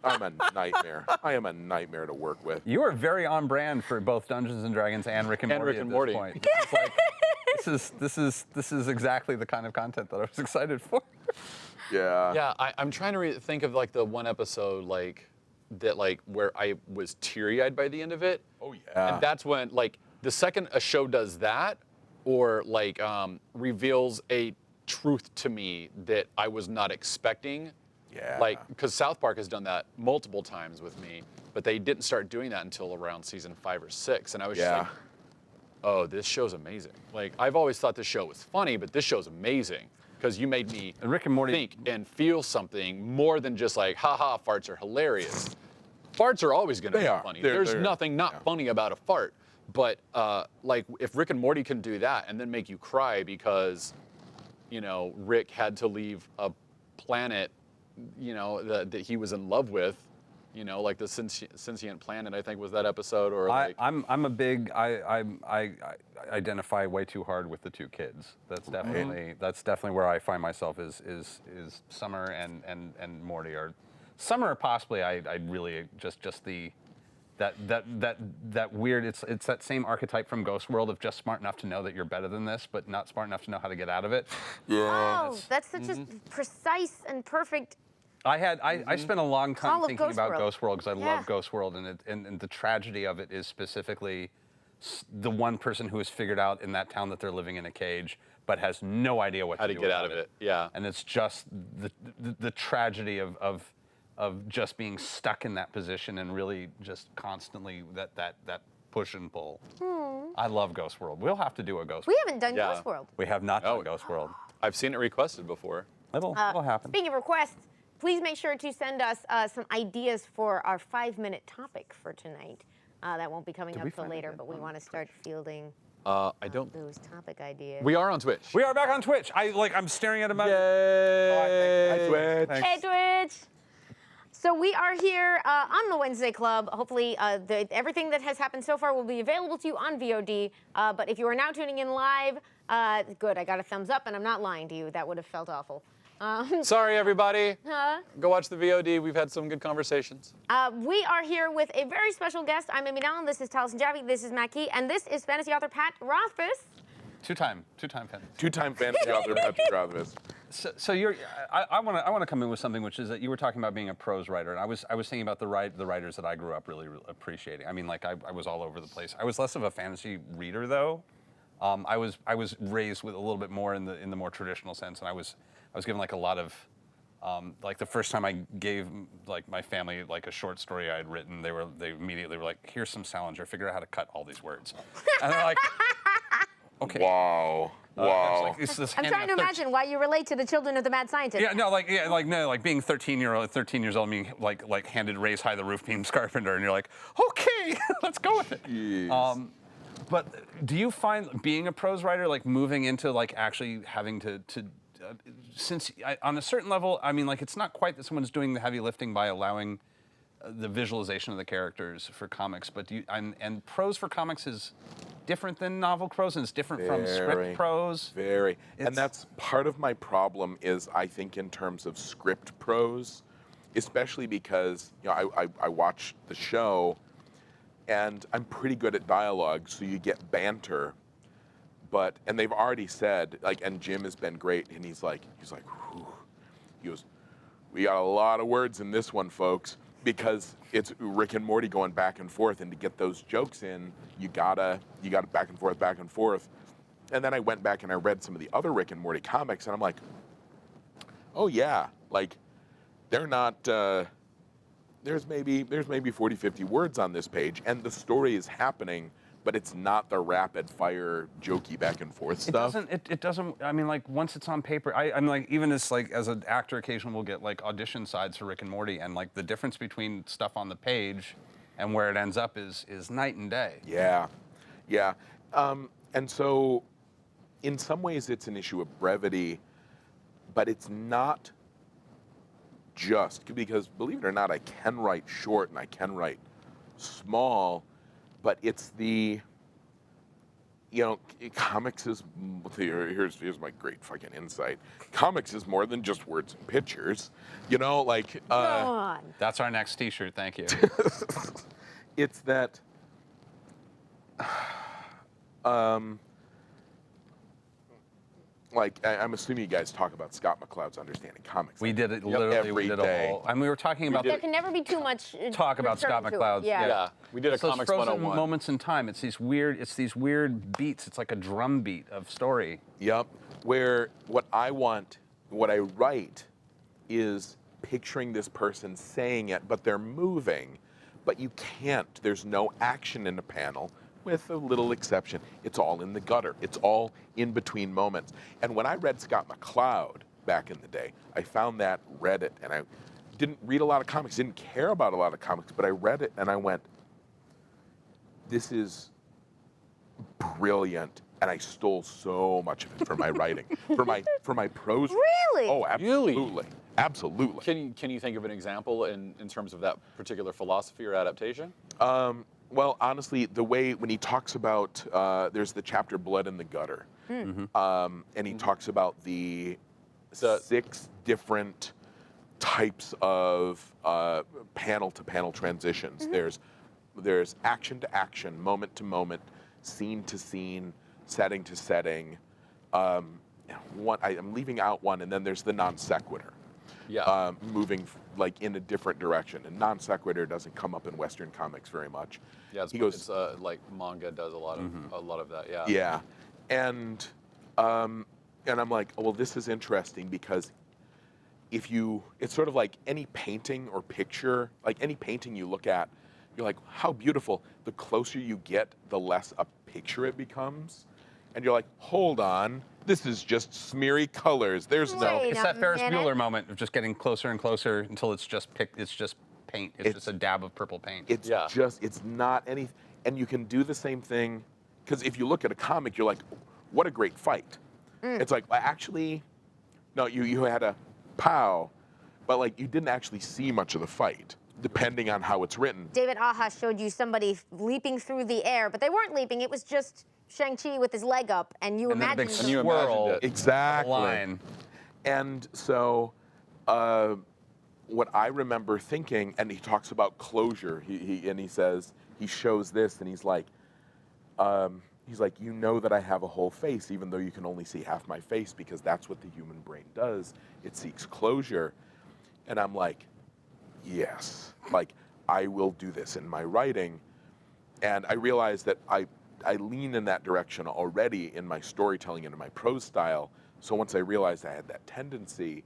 I'm a nightmare. I am a nightmare to work with. you are very on brand for both Dungeons and Dragons and Rick and Morty at this point. This is exactly the kind of content that I was excited for. Yeah. Yeah, I'm trying to think of like the one episode like that like where I was teary-eyed by the end of it. Oh yeah. And that's when like the second a show does that or like reveals a truth to me that I was not expecting. Yeah. Like, because South Park has done that multiple times with me, but they didn't start doing that until around season 5 or 6, and I was just like, oh, this show's amazing. Like, I've always thought this show was funny, but this show's amazing because you made me And Rick and Morty think and feel something more than just like, haha, farts are hilarious. Farts are always going to They be are. funny. They're- There's they're- nothing not funny about a fart. But like, if Rick and Morty can do that and then make you cry because, you know, Rick had to leave a planet, you know, that he was in love with, you know, like the sentient planet, I think was that episode, or like. I'm a big I identify way too hard with the two kids. That's definitely where I find myself is Summer and Morty, or Summer possibly I really just the that weird it's that same archetype from Ghost World of just smart enough to know that you're better than this, but not smart enough to know how to get out of it. Oh, that's such a precise and perfect. I spent a long time Call of thinking Ghost about World. Ghost World because I Yeah. love Ghost World, and the tragedy of it is specifically the one person who has figured out in that town that they're living in a cage, but has no idea what How to to do get out about of it, yeah. And it's just the tragedy of just being stuck in that position and really just constantly that push and pull. I love Ghost World. We'll have to do a Ghost We World. haven't done Yeah. Ghost World. We have not Oh. done Ghost World. I've seen it requested before. It'll happen. Speaking of requests, please make sure to send us some ideas for our 5-minute topic for tonight. That won't be coming we up till find later, it but we on want to start fielding I don't. those topic ideas. We are on Twitch. We are back on Twitch. I'm staring at a mouse. Yay! Twitch. Hey, Twitch! So we are here on the Wednesday Club. Hopefully, everything that has happened so far will be available to you on VOD. But if you are now tuning in live, good, I got a thumbs up, and I'm not lying to you. That would have felt awful. Sorry, everybody. Go watch the VOD. We've had some good conversations. We are here with a very special guest. I'm Amy Dallen. This is Taliesin Jaffe. This is Matt Key. And this is fantasy author Pat Rothfuss. Two-time fan. Two-time fantasy author Patrick Rothfuss. So you're. I want to come in with something, which is that you were talking about being a prose writer, and I was thinking about the writers that I grew up really appreciating. I mean, like I was all over the place. I was less of a fantasy reader though. I was raised with a little bit more in the more traditional sense, and I was given like a lot of. Like the first time I gave like my family like a short story I had written, they immediately were like, "Here's some Salinger. Figure out how to cut all these words." And they're like, "Okay." Wow. Wow. It's this I'm trying to imagine why you relate to the children of the mad scientist. Like being 13 years old, being like handed "Raise High the Roof Beams Carpenter," and you're like, "Okay, let's go with it." Jeez. But do you find being a prose writer like moving into like actually having to on a certain level, I mean, like it's not quite that someone's doing the heavy lifting by allowing the visualization of the characters for comics, but and prose for comics is different than novel prose, and it's different from script prose. Very. And that's part of my problem is I think in terms of script prose, especially because I watch the show and I'm pretty good at dialogue, so you get banter. And they've already said, like, and Jim has been great, and he's like, whew. He goes, "We got a lot of words in this one, folks," because it's Rick and Morty going back and forth, and to get those jokes in, you gotta back and forth. And then I went back and I read some of the other Rick and Morty comics, and I'm like, oh yeah, like, they're not. There's maybe 40, 50 words on this page, and the story is happening. But it's not the rapid fire, jokey back and forth stuff. It doesn't. I mean, like once it's on paper, I'm like even as an actor, occasionally we'll get like audition sides for Rick and Morty, and like the difference between stuff on the page and where it ends up is night and day. Yeah, yeah. And so, in some ways, it's an issue of brevity, but it's not just because, believe it or not, I can write short and I can write small. But it's comics is, here's my great fucking insight. Comics is more than just words and pictures, like. Go on. That's our next T-shirt. Thank you. It's that. I'm assuming you guys talk about Scott McCloud's Understanding Comics. We did it literally. Every We did day. a whole. I mean, we were talking about There can never be too much talk about Scott return to it. McCloud's. Yeah. we did a It's those comics frozen 101. moments in time. It's these weird beats. It's like a drum beat of story. Yep. Where what I write is picturing this person saying it, but they're moving, but you can't. There's no action in the panel, with a little exception. It's all in the gutter. It's all in between moments. And when I read Scott McCloud back in the day, I found that, read it, and I didn't read a lot of comics, didn't care about a lot of comics, but I read it and I went, this is brilliant. And I stole so much of it for my writing, for my prose. Really? Oh, absolutely. Really? Absolutely. Can you think of an example in terms of that particular philosophy or adaptation? Well, honestly, the way when he talks about there's the chapter "Blood in the Gutter," and he talks about the 6 different types of panel-to-panel transitions. There's action to action, moment to moment, scene to scene, setting to setting. I'm leaving out one, and then there's the non sequitur. Yeah. Moving like in a different direction, and non sequitur doesn't come up in Western comics very much. Yeah, it's like manga does a lot of that. Yeah. Yeah, and I'm like, oh, well, this is interesting because it's sort of like any painting or picture, like any painting you look at, you're like, how beautiful. The closer you get, the less a picture it becomes, and you're like, hold on, this is just smeary colors. There's no. Wait It's a that Ferris minute. Bueller moment of just getting closer and closer until it's just paint. It's just a dab of purple paint. It's it's not any, and you can do the same thing, because if you look at a comic, you're like, what a great fight. It's like, well, actually, no, you had a pow, but like you didn't actually see much of the fight, depending on how it's written. David Aja showed you somebody leaping through the air, but they weren't leaping. It was just Shang-Chi with his leg up, and you And then a imagined big And you swirl. imagined it. Exactly. Line. And so, what I remember thinking, and he talks about closure. He says he shows this, and he's like, you know that I have a whole face, even though you can only see half my face, because that's what the human brain does. It seeks closure, and I'm like, yes, like I will do this in my writing, and I realized that I lean in that direction already in my storytelling and in my prose style. So once I realized I had that tendency,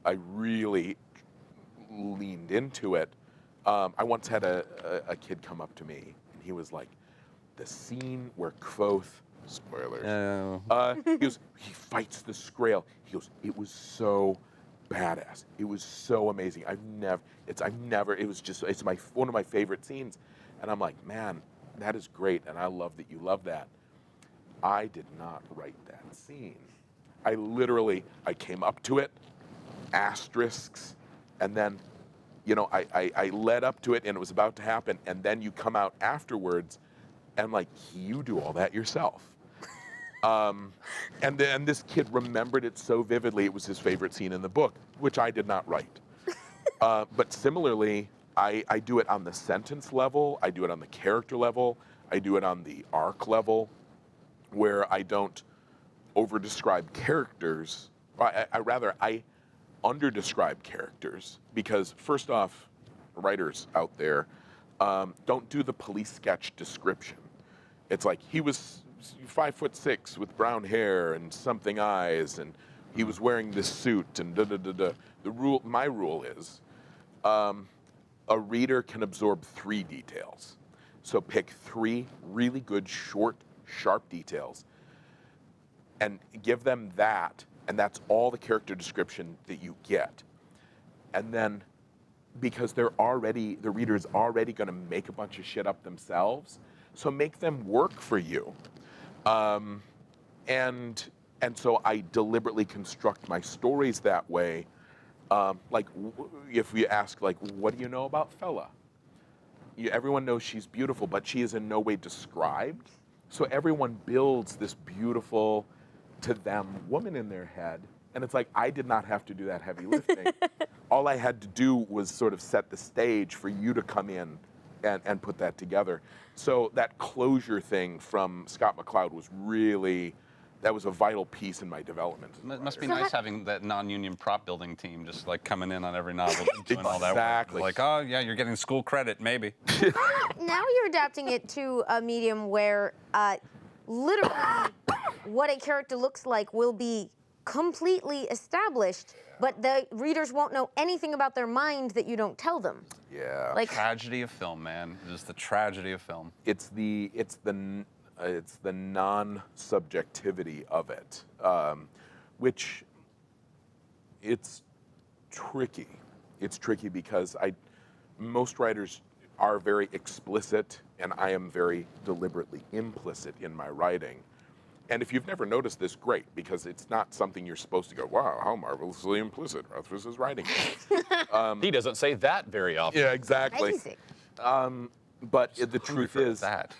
I really leaned into it. I once had a kid come up to me, and he was like, the scene where Kvothe, spoilers, he fights the Skrull. He goes, it was so badass. It was so amazing. It's one of my favorite scenes. And I'm like, man, that is great, and I love that you love that. I did not write that scene. I came up to it, asterisks, and then, I led up to it, and it was about to happen, and then you come out afterwards, and like, you do all that yourself. And then this kid remembered it so vividly, it was his favorite scene in the book, which I did not write. But similarly, I do it on the sentence level, I do it on the character level, I do it on the arc level, where I don't over-describe characters. I under-describe characters, because first off, writers out there, don't do the police sketch description. It's like, he was 5'6" with brown hair and something eyes, and he was wearing this suit, and da-da-da-da. My rule is, a reader can absorb 3 details. So pick 3 really good, short, sharp details and give them that, and that's all the character description that you get. And then, because the reader's already gonna make a bunch of shit up themselves, so make them work for you. And so I deliberately construct my stories that way. Like, if we ask, like, what do you know about Fella? Everyone knows she's beautiful, but she is in no way described. So everyone builds this beautiful, to them, woman in their head. And it's like, I did not have to do that heavy lifting. All I had to do was sort of set the stage for you to come in and put that together. So that closure thing from Scott McCloud was really that was a vital piece in my development. It must be So nice how- having that non-union prop building team just like coming in on every novel, doing all that work. Exactly. Like, oh yeah, you're getting school credit, maybe. Now you're adapting it to a medium where literally what a character looks like will be completely established, but the readers won't know anything about their mind that you don't tell them. Yeah. Like, Tragedy of film, man. It is the tragedy of film. It's the non-subjectivity of it, which it's tricky. It's tricky because most writers are very explicit, and I am very deliberately implicit in my writing. And if you've never noticed this, great, because it's not something you're supposed to go, wow, how marvelously implicit Rothfuss is writing. He doesn't say that very often. Yeah, exactly. amazing. But the truth is, that.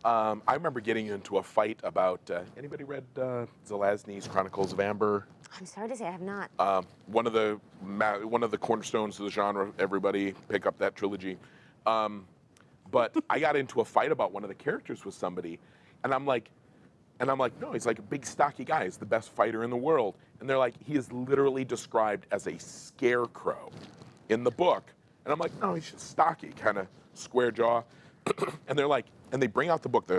I remember getting into a fight about, anybody read Zelazny's Chronicles of Amber? I'm sorry to say I have not. One of the cornerstones of the genre. Everybody pick up that trilogy. But I got into a fight about one of the characters with somebody, and I'm like, no, he's like a big stocky guy. He's the best fighter in the world. And they're like, he is literally described as a scarecrow in the book. And I'm like, no, he's just stocky, kind of square jaw. And they're like, and they bring out the book,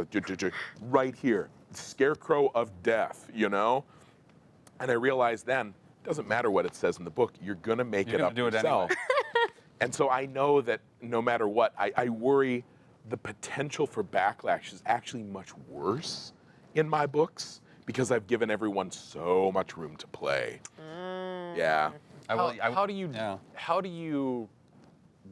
right here, Scarecrow of Death, you know? And I realized then, it doesn't matter what it says in the book, you're gonna make You're it gonna up do it yourself. anyway. And so I know that no matter what, I worry the potential for backlash is actually much worse in my books because I've given everyone so much room to play. Yeah. How do you Yeah. how do you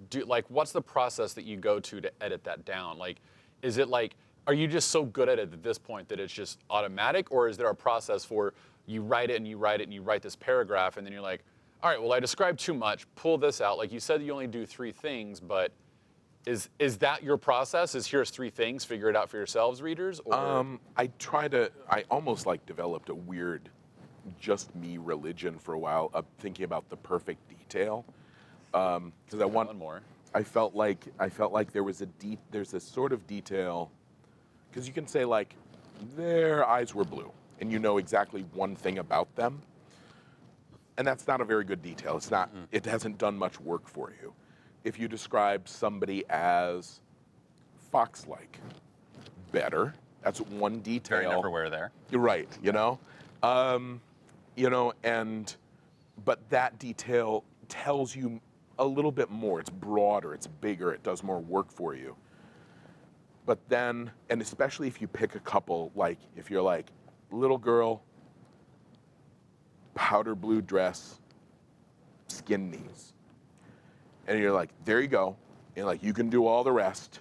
do, like, what's the process that you go to edit that down? Like, is it like, are you just so good at it at this point that it's just automatic, or is there a process for you write it and you write it and you write this paragraph and then you're like, all right, well, I described too much, pull this out. Like you said, you only do 3 things, but is that your process? Is here's 3 things, figure it out for yourselves, readers? Or I almost like developed a weird just me religion for a while of thinking about the perfect detail. Because I felt like there's a sort of detail, because you can say like, their eyes were blue, and you know exactly one thing about them. And that's not a very good detail. It's not, it hasn't done much work for you. If you describe somebody as fox-like, better. That's one detail. Very neverwhere there. You're right, you know? But that detail tells you a little bit more. It's broader, it's bigger, it does more work for you. But then, and especially if you pick a couple, like if you're like, little girl, powder blue dress, skin knees. And you're like, there you go. And like, you can do all the rest.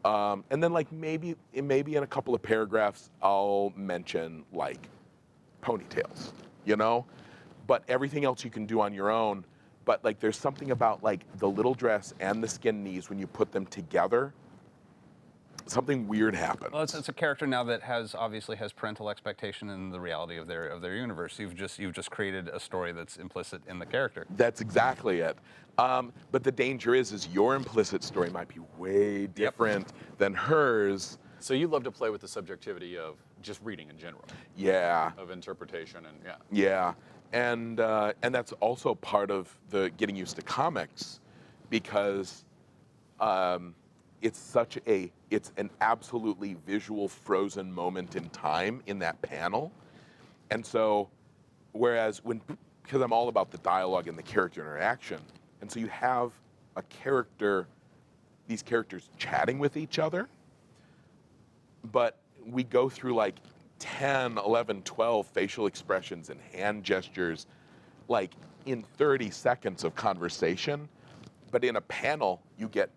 And then like maybe in a couple of paragraphs, I'll mention like ponytails, you know? But everything else you can do on your own. But like, there's something about like the little dress and the skin knees when you put them together, something weird happens. Well, it's a character now that obviously has parental expectation in the reality of their universe. You've just created a story that's implicit in the character. That's exactly it. But the danger is your implicit story might be way different than hers. so you love to play with the subjectivity of just reading in general, Yeah. of interpretation, and yeah. Yeah, and that's also part of the getting used to comics, because it's an absolutely visual frozen moment in time in that panel, and so whereas because I'm all about the dialogue and the character interaction, and so you have these characters chatting with each other, but we go through like 10, 11, 12 facial expressions and hand gestures, like in 30 seconds of conversation. But in a panel, you get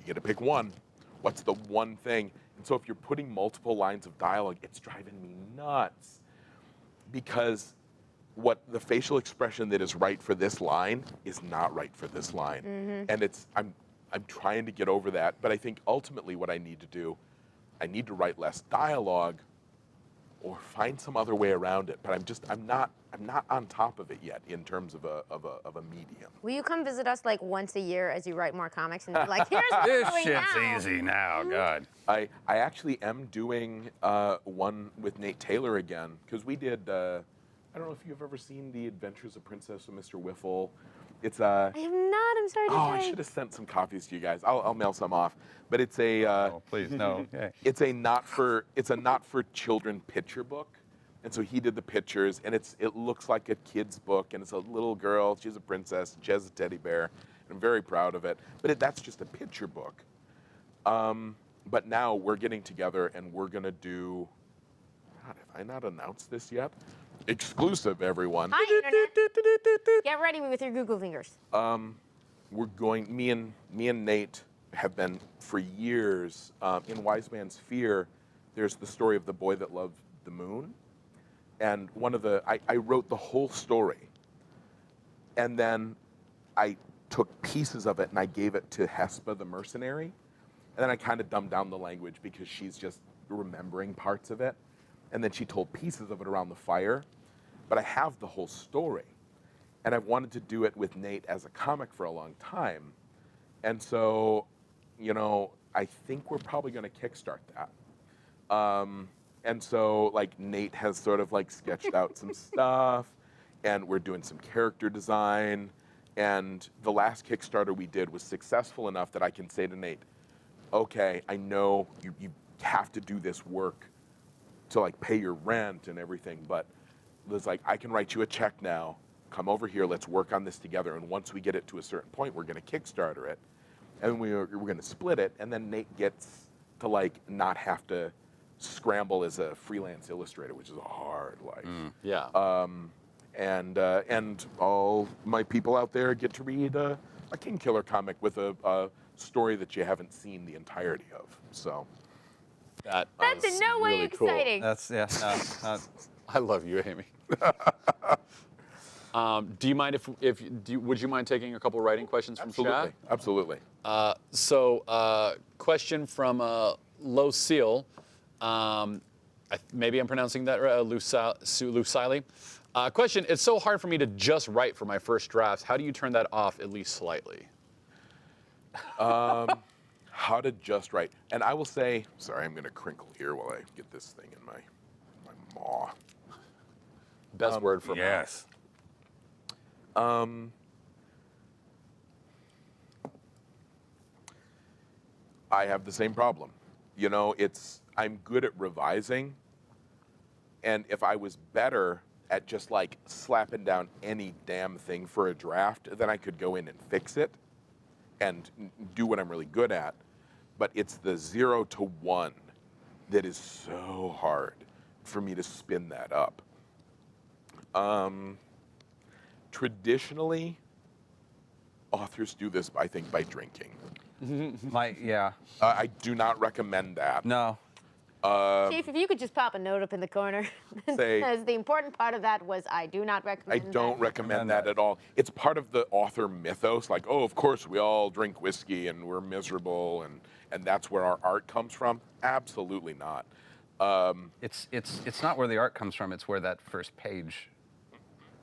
to pick one. What's the one thing? And so if you're putting multiple lines of dialogue, it's driving me nuts, because what the facial expression that is right for this line is not right for this line. And I'm trying to get over that, but I think ultimately what I need to do, I need to write less dialogue or find some other way around it. But I'm not on top of it yet in terms of a medium. Will you come visit us like once a year as you write more comics and be like, here's what we're This doing shit's now. easy now, God. I actually am doing one with Nate Taylor again, because we did, I don't know if you've ever seen The Adventures of Princess and Mr. Whiffle. It's I have not, I'm sorry to oh, I say. should have sent some copies to you guys. I'll mail some off. But it's a Oh, please, no. Okay. it's a not for children picture book, and so he did the pictures, and it looks like a kid's book, and it's a little girl. She's a princess. She has a teddy bear. And I'm very proud of it. But that's just a picture book. But now we're getting together, and we're gonna do. God, have I not announced this yet? Exclusive, everyone. Hi, Internet. Get ready with your Google fingers. We're going. Me and Nate have been for years in Wise Man's Fear. There's the story of the boy that loved the moon, and I wrote the whole story, and then I took pieces of it and I gave it to Hespa the mercenary, and then I kind of dumbed down the language because she's just remembering parts of it, and then she told pieces of it around the fire, but I have the whole story, and I've wanted to do it with Nate as a comic for a long time, and so, I think we're probably going to kickstart that. And so, like, Nate has sort of like sketched out some stuff, and we're doing some character design. And the last Kickstarter we did was successful enough that I can say to Nate, okay, I know you have to do this work to like pay your rent and everything, but it's like, I can write you a check now, come over here, let's work on this together. And once we get it to a certain point, we're going to Kickstarter it, and we're going to split it. And then Nate gets to like not have to scramble as a freelance illustrator, which is a hard life. Yeah. And all my people out there get to read a Kingkiller comic with a story that you haven't seen the entirety of. So That's is in no way really cool. exciting. That's, yeah, no, I love you, Amy. Do you mind would you mind taking a couple writing questions from chat? Absolutely. Question from Lo Seal. Maybe I'm pronouncing that right. Lucili. Question: it's so hard for me to just write for my first drafts. How do you turn that off at least slightly? How to just write. And I will say, sorry, I'm going to crinkle here while I get this thing in my maw. Best word for yes. I have the same problem. I'm good at revising, and if I was better at just like slapping down any damn thing for a draft, then I could go in and fix it and do what I'm really good at. But it's the 0 to 1 that is so hard for me to spin that up. Traditionally, authors do this, I think, by drinking. Yeah. I do not recommend that. No. Chief, if you could just pop a note up in the corner. Say- Because the important part of that was I do not I recommend don't that. recommend that at all. It's part of the author mythos, like, oh, of course we all drink whiskey and we're miserable and that's where our art comes from. Absolutely not. It's not where the art comes from. It's where that first page.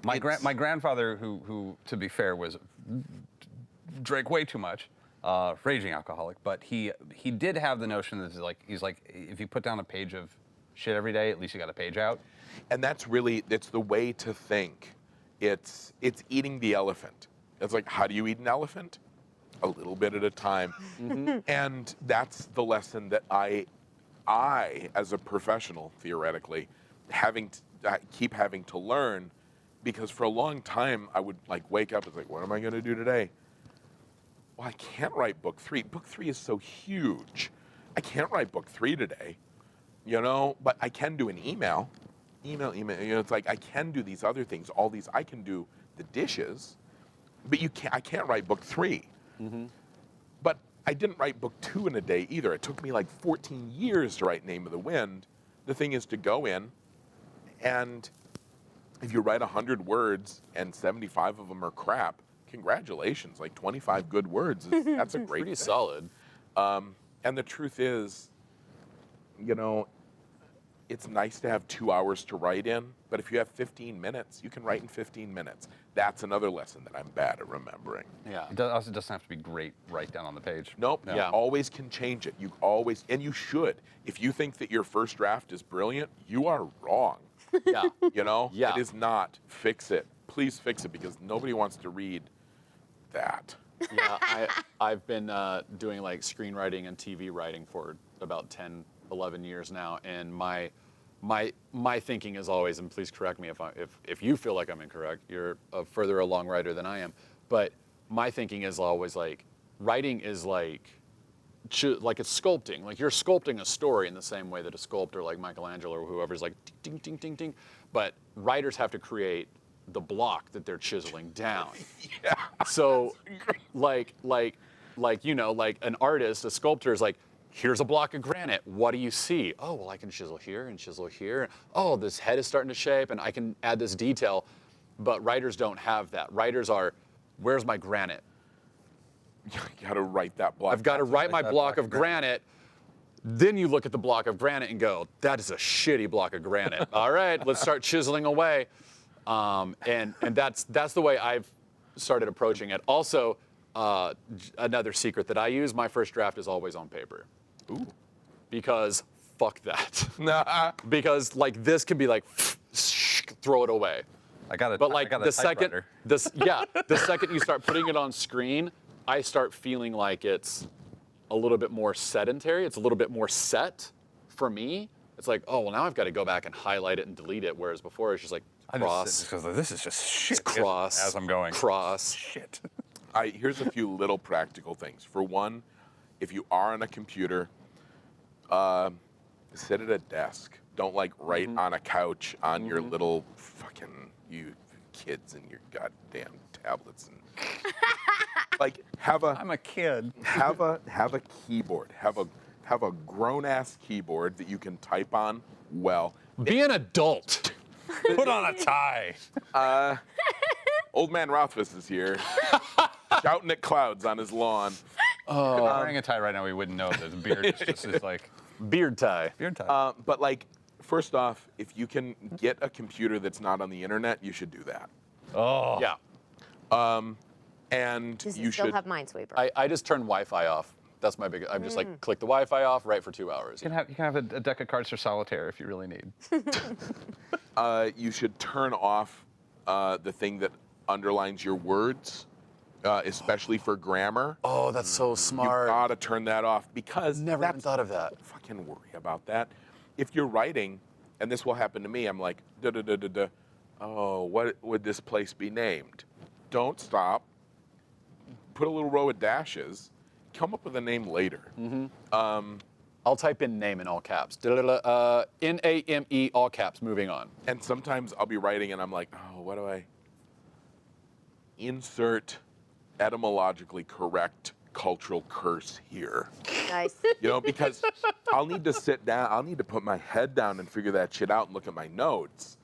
My grandfather, who to be fair drank way too much, raging alcoholic, but he did have the notion that he's like if you put down a page of shit every day, at least you got a page out. And it's the way to think. It's eating the elephant. It's like, how do you eat an elephant? A little bit at a time. And that's the lesson that I, as a professional, theoretically, keep having to learn, because for a long time I would like wake up and like, what am I going to do today? Well, I can't write book 3. Book 3 is so huge. I can't write book 3 today, but I can do an email. It's like I can do these other things. I can do the dishes, but I can't write book 3. But I didn't write book 2 in a day either. It took me like 14 years to write Name of the Wind. The thing is to go in, and if you write 100 words and 75 of them are crap, congratulations, like 25 good words. That's a great Pretty thing. solid. And the truth is, it's nice to have 2 hours to write in, but if you have 15 minutes, you can write in 15 minutes. That's another lesson that I'm bad at remembering. Yeah. It also doesn't have to be great right down on the page. Nope. No. You Yeah. always can change it. You always, and you should. If you think that your first draft is brilliant, you are wrong. Yeah. You know? Yeah. It is not. Fix it. Please fix it because nobody wants to read that. Yeah, I've been doing like screenwriting and TV writing for about 10, 11 years now, and my thinking is always, and please correct me if you feel like I'm incorrect, you're a further along writer than I am, but my thinking is always like, writing is like it's sculpting. Like you're sculpting a story in the same way that a sculptor like Michelangelo or whoever's like ding, ding, ding, ding, but writers have to create the block that they're chiseling down. Yeah. So, like you know, like an artist, a sculptor is like, here's a block of granite. What do you see? Oh, well, I can chisel here and chisel here. Oh, this head is starting to shape, and I can add this detail. But writers don't have that. Writers are, where's my granite? You got to write that block. I've got to write my that block of granite. Then you look at the block of granite and go, that is a shitty block of granite. All right, let's start chiseling away. And that's the way I've started approaching it. Also, another secret that I use, my first draft is always on paper. Ooh. Because fuck that. Nah. Because like this can be like, throw it away. I got a, But like I got a the second, typewriter. the second you start putting it on screen, I start feeling like it's a little bit more sedentary. It's a little bit more set for me. It's like, oh, well, now I've got to go back and highlight it and delete it. Whereas before it's just like cross, Because this is just shit. cross, as I'm going. cross. Shit. Here's a few little practical things. For one, if you are on a computer, sit at a desk. Don't like write on a couch on your little fucking, you kids and your goddamn tablets and like I'm a kid. have a keyboard. Have a grown ass keyboard that you can type on well. Be an adult. Put on a tie. Old man Rothfuss is here, shouting at clouds on his lawn. If I'm wearing a tie right now, we wouldn't know. The beard is just like Beard tie. beard tie. But like, first off, if you can get a computer that's not on the internet, you should do that. oh. Yeah. And Does you it still should. have Minesweeper? I just turn Wi-Fi off. That's my big. I'm just like click the Wi-Fi off, write for 2 hours. You can have a deck of cards for solitaire if you really need. You should turn off the thing that underlines your words, especially for grammar. Oh, that's so You smart. gotta turn that off because Never even that's, thought of that. fucking worry about that. If you're writing, and this will happen to me, I'm like, da da da da da. Oh, what would this place be named? Don't stop. Put a little row of dashes. Come up with a name later. I'll type in name in all caps. N-A-M-E, all caps, moving on. And sometimes I'll be writing and I'm like, oh, what do I insert etymologically correct cultural curse here? Nice. You know, because I'll need to sit down, I'll need to put my head down and figure that shit out and look at my notes.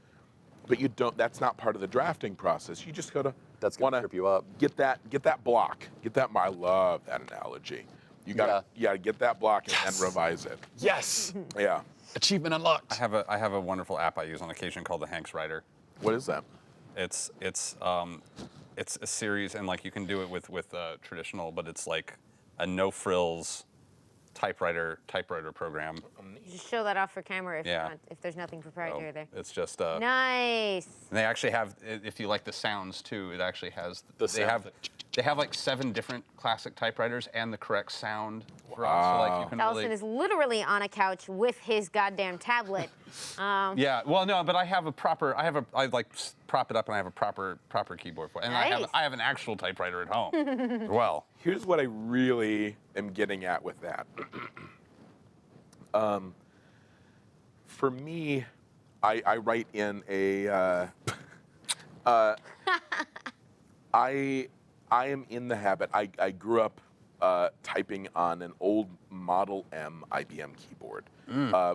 But you don't, that's not part of the drafting process. You just gotta That's gonna trip you up. Get that block. I love that analogy. You gotta get that block and then revise it. Yes. Yeah. Achievement unlocked. I have a wonderful app I use on occasion called the Hanks Writer. What is that? It's a series, and like you can do it with traditional, but it's like a no frills typewriter program. Just show that off for camera if, Yeah. if there's nothing proprietary there. It's just Nice. and they actually have, if you like the sounds too, it actually has The they sound. have like 7 different classic typewriters and the correct sound for us. So like you can Taliesin really, is literally on a couch with his goddamn tablet. yeah. Well, no, but I like prop it up and I have a proper keyboard for it, and Nice. I have an actual typewriter at home as well. Here's what I really am getting at with that. For me, I write in a. I am in the habit. I grew up typing on an old Model M IBM keyboard.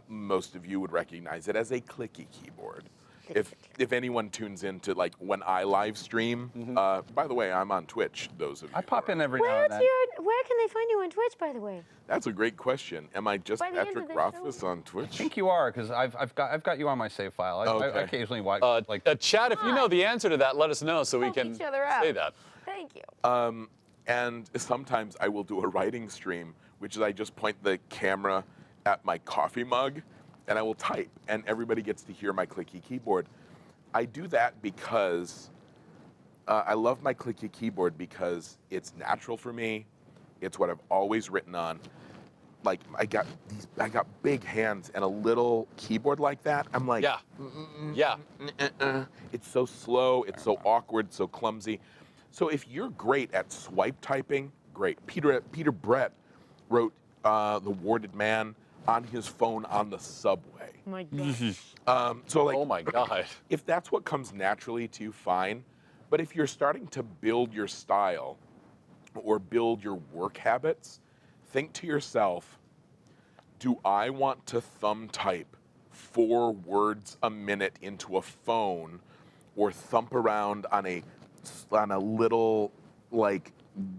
Most of you would recognize it as a clicky keyboard. If anyone tunes into like when I live stream, by the way, I'm on Twitch. Those of you. I pop who are- in every now and then. where can they find you on Twitch, by the way? That's a great question. Am I just By the end of Patrick the Rothfuss show. on Twitch? I think you are, because I've got you on my save file. I Okay. occasionally watch like. Chat, if you know the answer to that, let us know so we Help can each other out. say that. Thank you. And sometimes I will do a writing stream, which is I just point the camera at my coffee mug and I will type, and everybody gets to hear my clicky keyboard. I do that because I love my clicky keyboard because it's natural for me. It's what I've always written on. Like I got big hands and a little keyboard like that. I'm like, Yeah. Yeah. It's so slow, it's so awkward, so clumsy. So if you're great at swipe typing, great. Peter Brett wrote The Warded Man on his phone on the subway. Oh my gosh. So like, Oh my God. if that's what comes naturally to you, fine. But if you're starting to build your style or build your work habits, think to yourself, do I want to thumb type 4 words a minute into a phone or thump around on a little like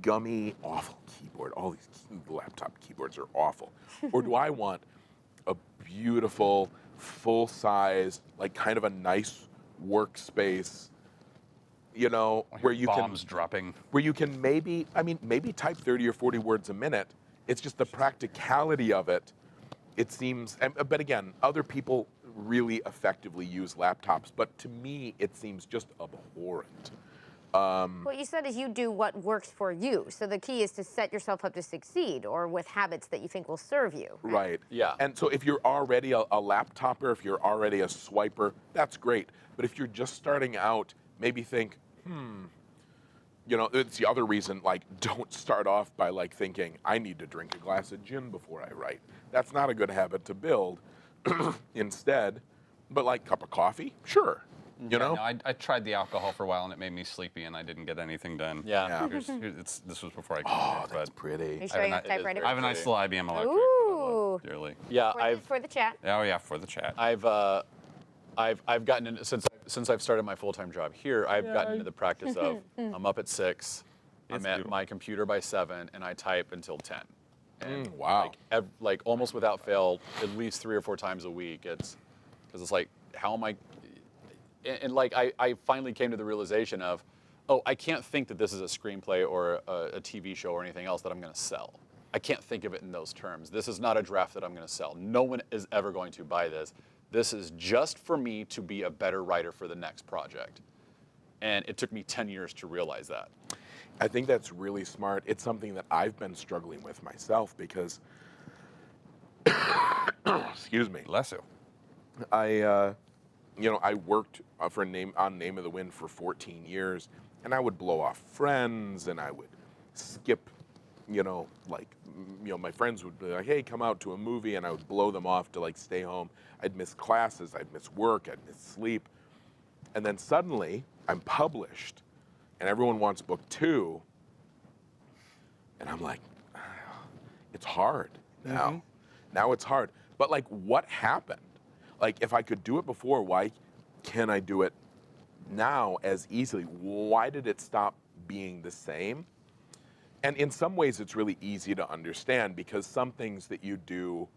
gummy awful keyboard? All these laptop keyboards are awful. Or do I want a beautiful, full-size, like kind of a nice workspace, you know, where you bombs dropping. where you can maybe type 30 or 40 words a minute. It's just the practicality of it. It seems, but again, other people really effectively use laptops, but to me, it seems just abhorrent. What you said is you do what works for you. So the key is to set yourself up to succeed, or with habits that you think will serve you. Right. Yeah. And so if you're already a laptopper, if you're already a swiper, that's great. But if you're just starting out, maybe think, you know, it's the other reason, like, don't start off by like thinking, I need to drink a glass of gin before I write. That's not a good habit to build. Instead, but like cup of coffee, sure. You know? No, I tried the alcohol for a while and it made me sleepy and I didn't get anything done. Yeah. This was before I came Oh, here, that's but pretty. Are you showing us It is typewriter? I have a nice little IBM Electric. that I Ooh. love dearly. Yeah. For the chat. Oh yeah, for the chat. I've gotten into, since I've started my full-time job here, I've gotten into the practice of I'm up at 6, I'm It's at beautiful. my computer by 7, and I type until 10. And Wow. like almost without fail, at least 3 or 4 times a week. It's because it's like, how am I? And like I finally came to the realization of, oh, I can't think that this is a screenplay or a TV show or anything else that I'm going to sell. I can't think of it in those terms. This is not a draft that I'm going to sell. No one is ever going to buy this. This is just for me to be a better writer for the next project. And it took me 10 years to realize that. I think that's really smart. It's something that I've been struggling with myself because, excuse me, Bless you. I worked for Name of the Wind for 14 years, and I would blow off friends, and I would skip, my friends would be like, hey, come out to a movie, and I would blow them off to like stay home. I'd miss classes, I'd miss work, I'd miss sleep. And then suddenly, I'm published, and everyone wants book 2. And I'm like, it's hard now. Mm-hmm. Now it's hard. But like, what happened? Like, if I could do it before, why can I do it now as easily? Why did it stop being the same? And in some ways, it's really easy to understand because some things that you do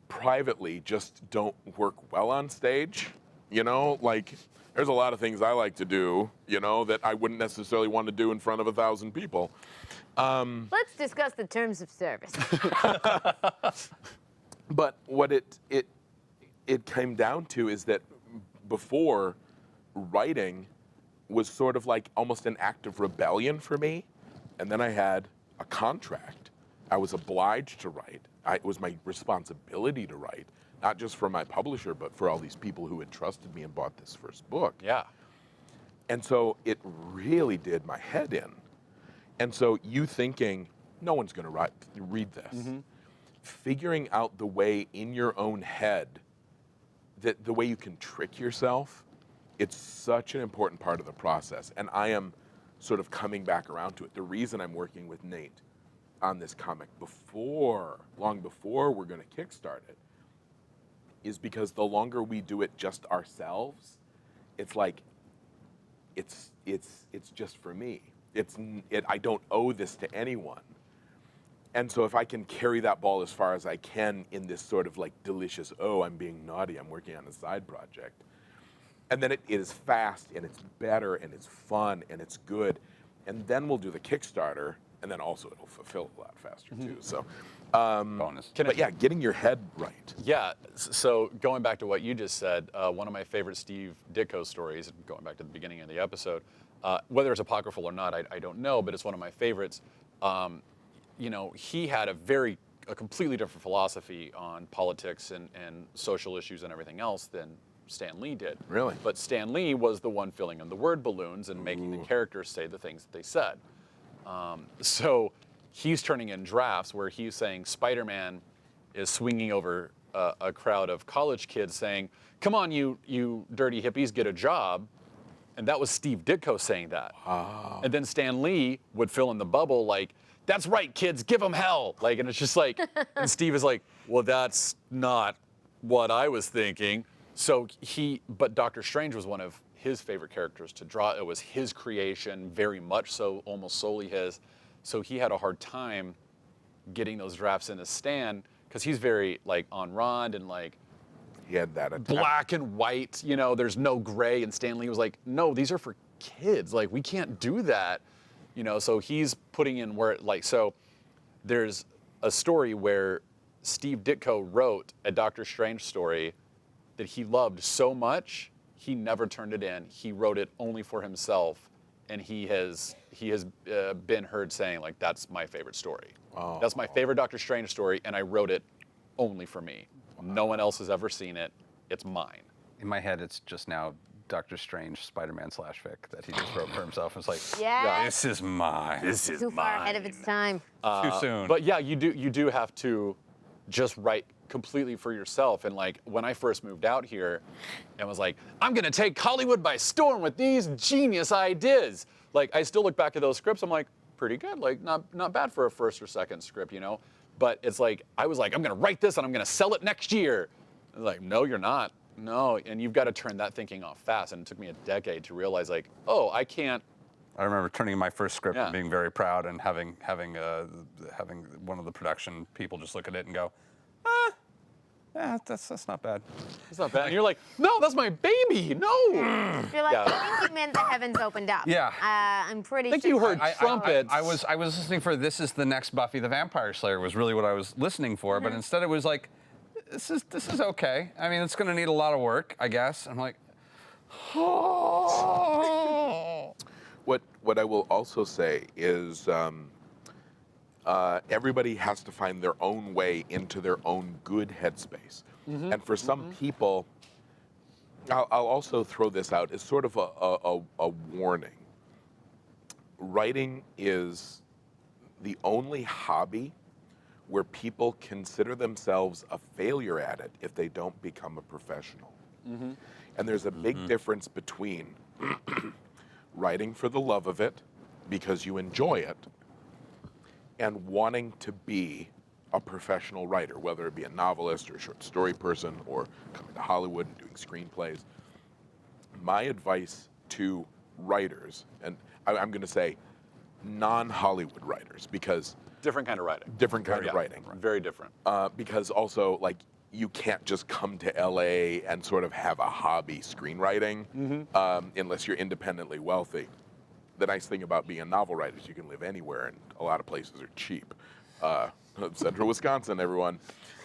privately just don't work well on stage. You know, like, there's a lot of things I like to do, that I wouldn't necessarily want to do in front of 1,000 people. Let's discuss the terms of service. But what it came down to is that before, writing was sort of like almost an act of rebellion for me. And then I had a contract. I was obliged to write. It was my responsibility to write, not just for my publisher, but for all these people who had trusted me and bought this first book. Yeah. And so it really did my head in. And so you thinking, no one's going to read this. Figuring out the way in your own head, that the way you can trick yourself, it's such an important part of the process. And I am sort of coming back around to it. The reason I'm working with Nate on this comic long before we're going to kickstart it, is because the longer we do it just ourselves, it's like, it's just for me. I don't owe this to anyone. And so if I can carry that ball as far as I can in this sort of like delicious, oh, I'm being naughty, I'm working on a side project. And then it is fast and it's better and it's fun and it's good. And then we'll do the Kickstarter, and then also it'll fulfill a lot faster too. So, Bonus. but yeah, getting your head right. Yeah, so going back to what you just said, one of my favorite Steve Ditko stories, going back to the beginning of the episode, whether it's apocryphal or not, I don't know, but it's one of my favorites. You know, he had a completely different philosophy on politics and social issues and everything else than Stan Lee did. Really? But Stan Lee was the one filling in the word balloons and making the characters say the things that they said. So he's turning in drafts where he's saying Spider-Man is swinging over a crowd of college kids saying, come on, you dirty hippies, get a job. And that was Steve Ditko saying that. Wow. And then Stan Lee would fill in the bubble like, that's right, kids, give them hell. Like, and it's just like, and Steve is like, well, that's not what I was thinking. So but Doctor Strange was one of his favorite characters to draw. It was his creation, very much so, almost solely his. So he had a hard time getting those drafts into Stan because he's very like on Rond and like He had that attack. black and white, you know, there's no gray. And Stan Lee was like, no, these are for kids. Like, we can't do that. You know, so he's putting in where, like, so there's a story where Steve Ditko wrote a Doctor Strange story that he loved so much, he never turned it in. He wrote it only for himself, and he has been heard saying, like, that's my favorite story. Oh. That's my favorite Doctor Strange story, and I wrote it only for me. No one else has ever seen it. It's mine. In my head, it's just now Doctor Strange, Spider-Man / fic that he just wrote for himself. It's like, Yes. this is mine. This is Too far ahead of its time. Too soon. But yeah, you do have to just write completely for yourself. And like when I first moved out here and was like, I'm gonna take Hollywood by storm with these genius ideas. Like I still look back at those scripts, I'm like, pretty good, like not bad for a first or second script, you know? But it's like, I was like, I'm gonna write this and I'm gonna sell it next year. I was like, no, you're not. No, and you've got to turn that thinking off fast. And it took me a decade to realize like, oh, I can't. I remember turning in my first script Yeah. and being very proud and having one of the production people just look at it and go, that's not bad. It's not bad. And you're like, no, that's my baby. No. You're like, Yeah. I think you meant the heavens opened up. Yeah. I'm pretty I think sure. you heard trumpets. I was listening for This Is the Next Buffy the Vampire Slayer was really what I was listening for, but instead it was like, this is okay. I mean, it's going to need a lot of work, I guess. I'm like, oh. What I will also say is everybody has to find their own way into their own good headspace. And for some people, I'll also throw this out as sort of a warning. Writing is the only hobby where people consider themselves a failure at it if they don't become a professional. And there's a big difference between writing for the love of it because you enjoy it and wanting to be a professional writer, whether it be a novelist or a short story person or coming to Hollywood and doing screenplays. My advice to writers, and I'm going to say non-Hollywood writers, because Different kind of writing. different kind Yeah, of writing. Very different. Because also, like, you can't just come to LA and sort of have a hobby screenwriting unless you're independently wealthy. The nice thing about being a novel writer is you can live anywhere, and a lot of places are cheap. Central Wisconsin, everyone.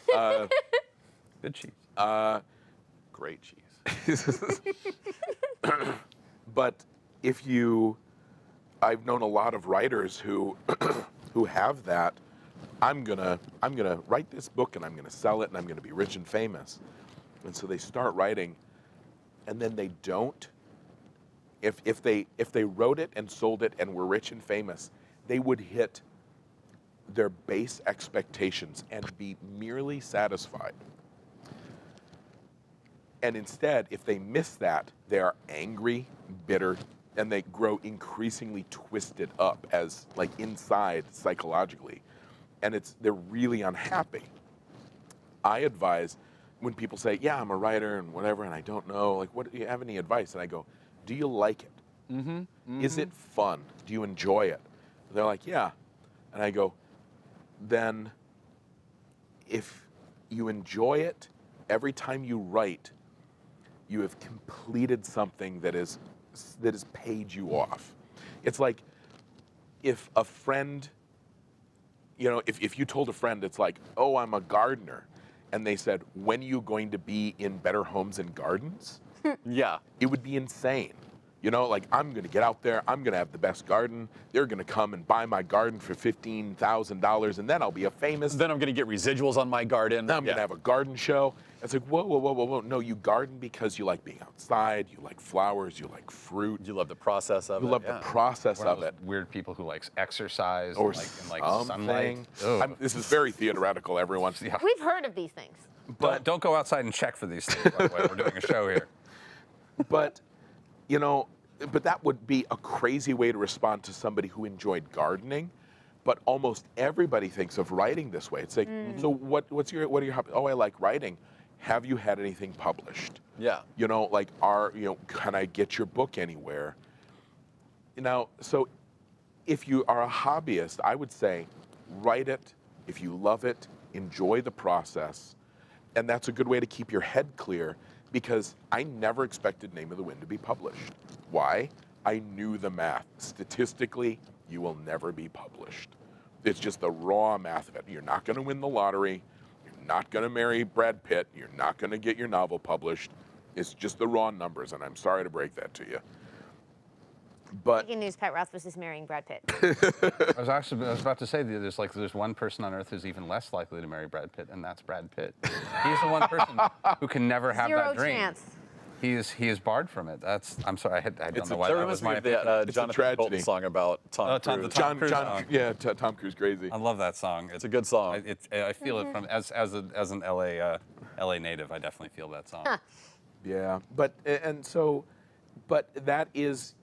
Good cheese. Great cheese. But if you, I've known a lot of writers who who have that. I'm gonna write this book and I'm gonna sell it and I'm gonna be rich and famous. And so they start writing, and then they don't. If they wrote it and sold it and were rich and famous, they would hit their base expectations and be merely satisfied. And instead, if they miss that, they are angry, bitter, and they grow increasingly twisted up as like inside psychologically. And they're really unhappy. I advise when people say, yeah, I'm a writer and whatever, and I don't know, like, what do you have any advice? And I go, do you like it? Is it fun? Do you enjoy it? And they're like, yeah. And I go, then if you enjoy it, every time you write, you have completed something that has paid you off. It's like if a friend, if you told a friend, it's like, oh, I'm a gardener, and they said, when are you going to be in Better Homes and Gardens? Yeah. It would be insane. Like, I'm going to get out there, I'm going to have the best garden, they're going to come and buy my garden for $15,000, and then I'll be a famous. Then I'm going to get residuals on my garden. I'm going to have a garden show. It's like, whoa, whoa, whoa, whoa, whoa. No, you garden because you like being outside, you like flowers, you like fruit. You love the process of it. You love the process One of of those it. weird people who likes exercise Or and like something. sunlight. This is very theoretical, everyone. Yeah. We've heard of these things. Don't go outside and check for these things, by the way. We're doing a show here. But, but that would be a crazy way to respond to somebody who enjoyed gardening. But almost everybody thinks of writing this way. It's like, so what are your hobbies? Oh, I like writing. Have you had anything published? Yeah. Like, can I get your book anywhere? So if you are a hobbyist, I would say write it. If you love it, enjoy the process. And that's a good way to keep your head clear, because I never expected Name of the Wind to be published. Why? I knew the math. Statistically, you will never be published. It's just the raw math of it. You're not going to win the lottery. You're not going to marry Brad Pitt. You're not going to get your novel published. It's just the raw numbers, and I'm sorry to break that to you. But Breaking news: Pat Rothfuss is marrying Brad Pitt. I was about to say that there's one person on Earth who's even less likely to marry Brad Pitt, and that's Brad Pitt. He's the one person who can never have Zero that dream. chance. He is barred from it. I'm sorry. I don't know why That that reminds was me my of the It's a Jonathan tragedy. Bolton song about Tom Tom- Cruise. the Tom Cruise song. Tom Cruise crazy. I love that song. It's a good song. I feel it from as an LA native. I definitely feel that song. Yeah, but that is,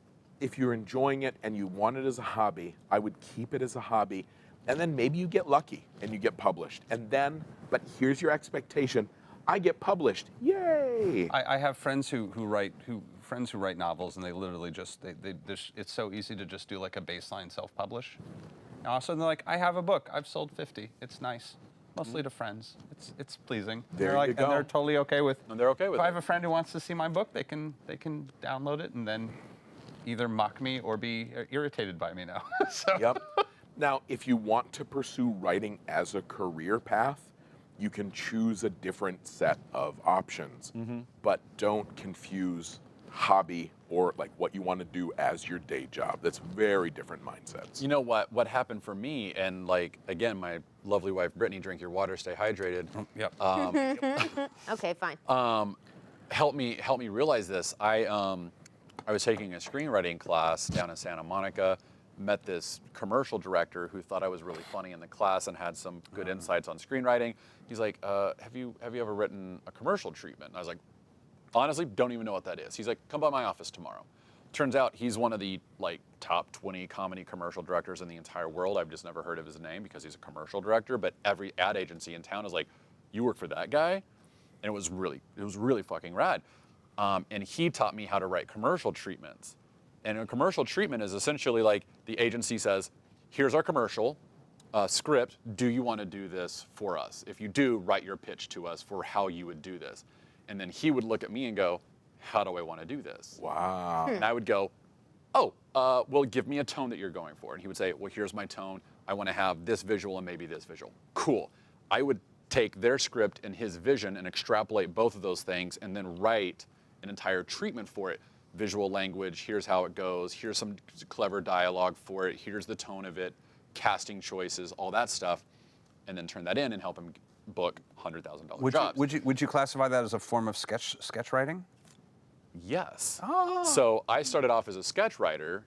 if you're enjoying it and you want it as a hobby, I would keep it as a hobby, and then maybe you get lucky and you get published, but here's your expectation: I get published, yay! I have friends who write novels, and they literally it's so easy to just do like a baseline self-publish. And all of a sudden they're like, I have a book, I've sold 50, it's nice. Mostly to friends. It's pleasing. There they're you go. And they're totally okay with. And they're okay with If I it. have a friend who wants to see my book, they can download it and then either mock me or be irritated by me now. So. Yep. Now, if you want to pursue writing as a career path, you can choose a different set of options, but don't confuse hobby or like what you want to do as your day job. That's very different mindsets. You know what happened for me, and like, again, my lovely wife Brittany, drink your water, stay hydrated. Yep. Okay, fine. Help me realize this. I was taking a screenwriting class down in Santa Monica, met this commercial director who thought I was really funny in the class and had some good insights on screenwriting. He's like, have you ever written a commercial treatment? And I was like, honestly, don't even know what that is. He's like, come by my office tomorrow. Turns out he's one of the like top 20 comedy commercial directors in the entire world. I've just never heard of his name because he's a commercial director, but every ad agency in town is like, you work for that guy? And it was really fucking rad. And he taught me how to write commercial treatments. And a commercial treatment is essentially like the agency says, here's our commercial script. Do you want to do this for us? If you do, write your pitch to us for how you would do this. And then he would look at me and go, how do I want to do this? Wow. And I would go, oh, well, give me a tone that you're going for. And he would say, well, here's my tone. I want to have this visual and maybe this visual. Cool. I would take their script and his vision and extrapolate both of those things and then write an entire treatment for it. Visual language, here's how it goes, here's some clever dialogue for it, here's the tone of it, casting choices, all that stuff, and then turn that in and help him book $100,000 jobs. Would you classify that as a form of sketch writing? Yes. Oh. So I started off as a sketch writer,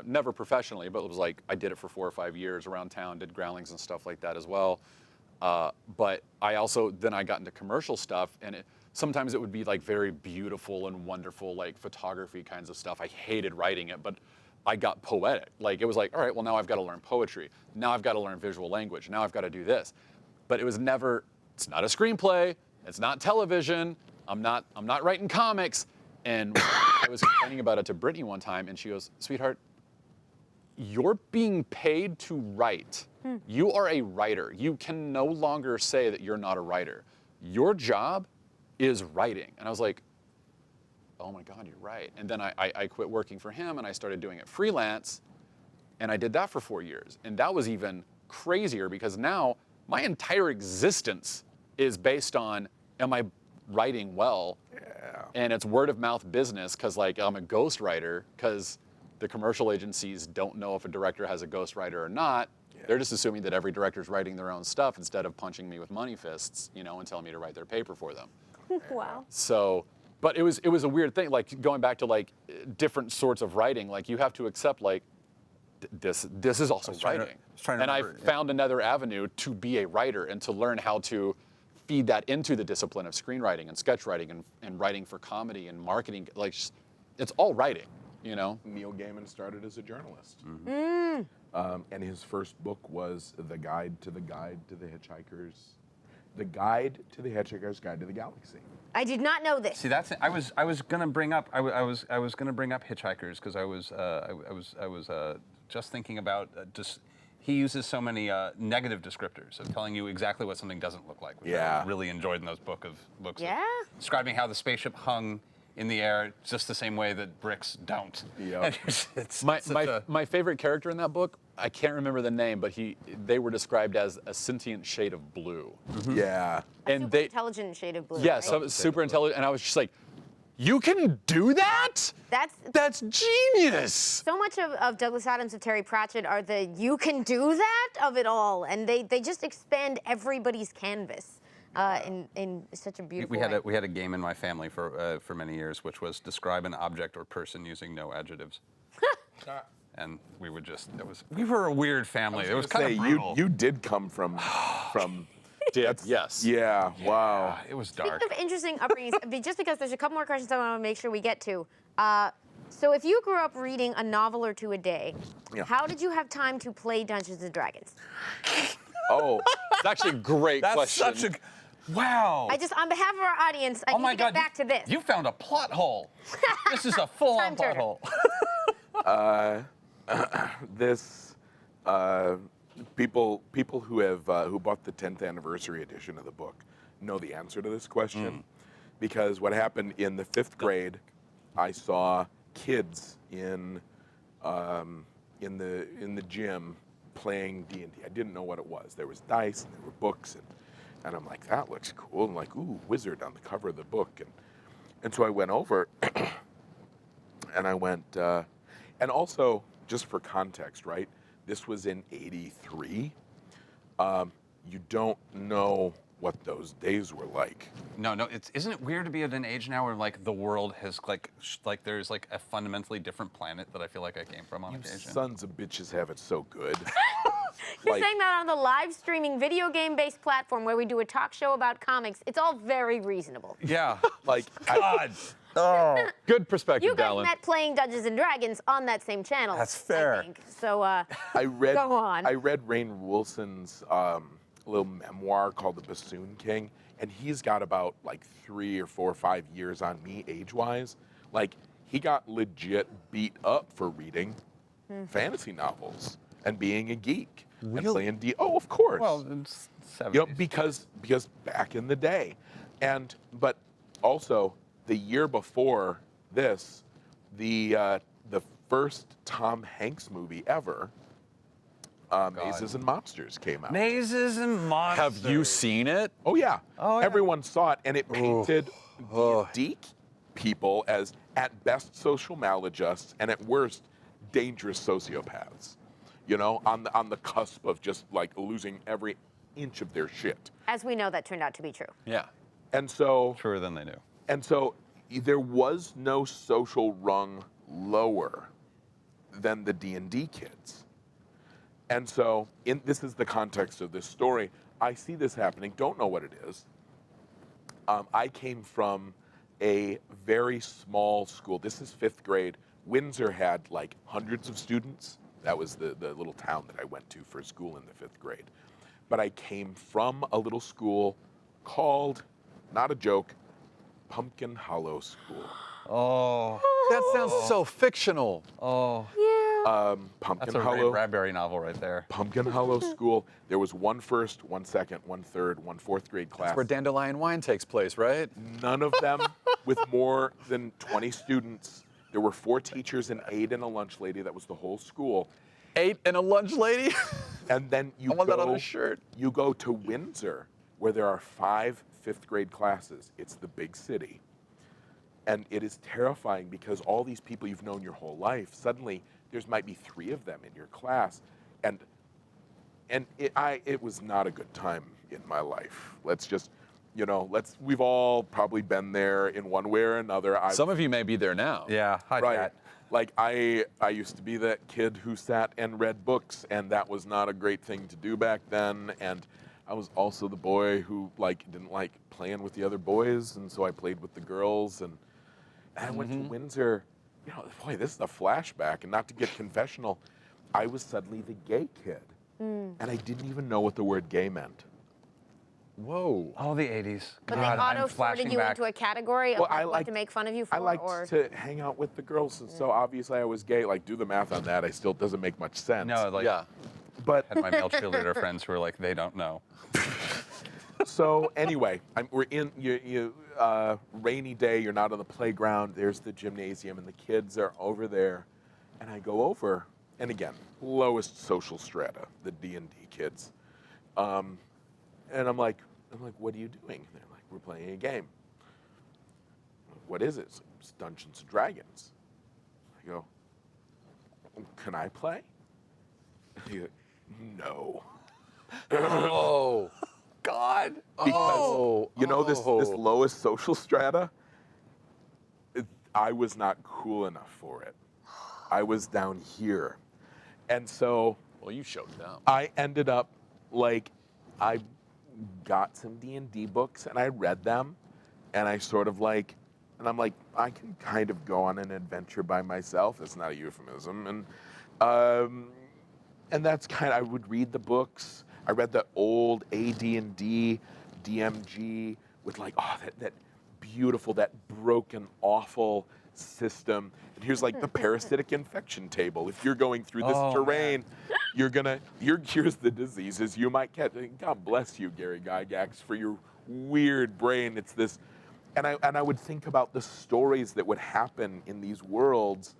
never professionally, but it was like I did it for 4 or 5 years around town, did groundlings and stuff like that as well. But I also, then I got into commercial stuff, and sometimes it would be like very beautiful and wonderful, like photography kinds of stuff. I hated writing it, but I got poetic. Like it was like, all right, well now I've got to learn poetry. Now I've got to learn visual language. Now I've got to do this. But it was never, it's not a screenplay. It's not television. I'm not writing comics. And I was complaining about it to Brittany one time, and she goes, sweetheart, you're being paid to write. You are a writer. You can no longer say that you're not a writer. Your job is writing. And I was like, oh my God, you're right. And then I quit working for him and I started doing it freelance. And I did that for 4 years. And that was even crazier because now my entire existence is based on, am I writing well? Yeah. And it's word of mouth business because like I'm a ghostwriter because the commercial agencies don't know if a director has a ghostwriter or not. Yeah. They're just assuming that every director's writing their own stuff instead of punching me with money fists, you know, and telling me to write their paper for them. Wow. So, but it was a weird thing, like going back to like different sorts of writing, like you have to accept like this is also writing. And I found another avenue to be a writer and to learn how to feed that into the discipline of screenwriting and sketch writing and writing for comedy and marketing. Like it's all writing, you know? Neil Gaiman started as a journalist. And his first book was The Guide to the Hitchhiker's Guide to the Galaxy. I did not know this. See, that's I was gonna bring up I was gonna bring up Hitchhikers because I was just thinking about just he uses so many negative descriptors of telling you exactly what something doesn't look like, which Yeah. I really enjoyed in those books Yeah? of describing how the spaceship hung in the air just the same way that bricks don't. Yep. It's My favorite character in that book, I can't remember the name, but they were described as a sentient shade of blue. Yeah. And Super intelligent shade of blue. yeah, right? so super intelligent, and I was just like, you can do that? That's genius. So much of Douglas Adams and Terry Pratchett are the you can do that of it all, and they just expand everybody's canvas in such a beautiful way. we had a game in my family for many years, which was describe an object or person using no adjectives. And we would we were a weird family. It was kind of brutal. you did come from Yes. yeah, wow. It was dark. Speaking of interesting upbringings, just because there's a couple more questions I want to make sure we get to. So if you grew up reading a novel or two a day, Yeah. how did you have time to play Dungeons and Dragons? Oh, It's actually a great That's question. such a wow. On behalf of our audience, I Oh need my to get God! back to this. You found a plot hole. This is a full-on Time plot turner. hole. this people who bought the 10th anniversary edition of the book know the answer to this question because what happened in the 5th grade, I saw kids in the gym playing D&D. I didn't know what it was. There was dice and there were books and I'm like, that looks cool. I'm like, ooh, wizard on the cover of the book and so I went over and I went and also just for context, right? This was in '83. You don't know what those days were like. No, isn't it weird to be at an age now where like the world has like there's like a fundamentally different planet that I feel like I came from on You occasion. sons of bitches have it so good. You're like- saying that on the live streaming video game-based platform where we do a talk show about comics. It's all very reasonable. Yeah. Like, God. Oh. Good perspective, You guys Dallen. met playing Dungeons and Dragons on that same channel. That's fair. I think. So, I read. Go on. I read Rainn Wilson's little memoir called The Bassoon King, and he's got about like 3 or 4 or 5 years on me age-wise. Like he got legit beat up for reading fantasy novels and being a geek and playing D. Oh, of course. Well, it's 70s. You know, because back in the day, but also the year before this, the first Tom Hanks movie ever, Mazes and Monsters, came out. Mazes and Monsters. Have you seen it? Oh yeah. Oh, yeah. Everyone saw it, and it painted D&D people as at best social maladjusts and at worst dangerous sociopaths. You know, on the cusp of just like losing every inch of their shit. as we know, that turned out to be true. Yeah. And so Truer than they knew. And so there was no social rung lower than the D&D kids. And so this is the context of this story. I see this happening, don't know what it is. I came from a very small school. This is 5th grade. Windsor had like hundreds of students. That was the little town that I went to for school in the 5th grade. But I came from a little school called, not a joke, Pumpkin Hollow School. Oh. That sounds so fictional. Oh. Yeah. Pumpkin That's a Ray Hollow. Bradbury novel right there. Pumpkin Hollow School. There was one first, one second, one third, one fourth grade class. That's where Dandelion Wine takes place, right? None of them with more than 20 students. There were 4 teachers and 8 and a lunch lady. That was the whole school. 8 and a lunch lady? And then I want that on a shirt. you go to Windsor, where there are 5 fifth grade classes. It's the big city. And it is terrifying because all these people you've known your whole life, suddenly there's might be 3 of them in your class. And it was not a good time in my life. Let's just, we've all probably been there in one way or another. Some of you may be there now. Yeah, hi, Right. Kat. Like I used to be that kid who sat and read books, and that was not a great thing to do back then. And I was also the boy who didn't like playing with the other boys, and so I played with the girls. And I went to Windsor. Boy, this is a flashback. And not to get confessional, I was suddenly the gay kid, and I didn't even know what the word gay meant. Whoa. Oh, the 80s. But God, they I'm auto-sorted flashing you back. into a category of Well, I what liked- to make fun of you for, I liked or to hang out with the girls, and so obviously I was gay. Like, do the math on that. It still doesn't make much sense. No, like, Yeah. But had my male cheerleader friends who were like, they don't know. so anyway, we're in rainy day. You're not on the playground. There's the gymnasium, and the kids are over there. And I go over, and again, lowest social strata, the D&D kids. And I'm like, what are you doing? They're like, we're playing a game. What is it? It's Dungeons and Dragons. I go, can I play? He goes, no. Oh, God. Because this Oh. lowest social strata, I was not cool enough for it. I was down here. And so Well, you showed them. I ended up I got some D&D books and I read them, and I sort of and I'm like, I can kind of go on an adventure by myself. It's not a euphemism. And that's I would read the books. I read the old AD&D, DMG with that beautiful, that broken, awful system. And here's the parasitic infection table. If you're going through this terrain, here's the diseases you might catch. God bless you, Gary Gygax, for your weird brain. It's this, and I would think about the stories that would happen in these worlds,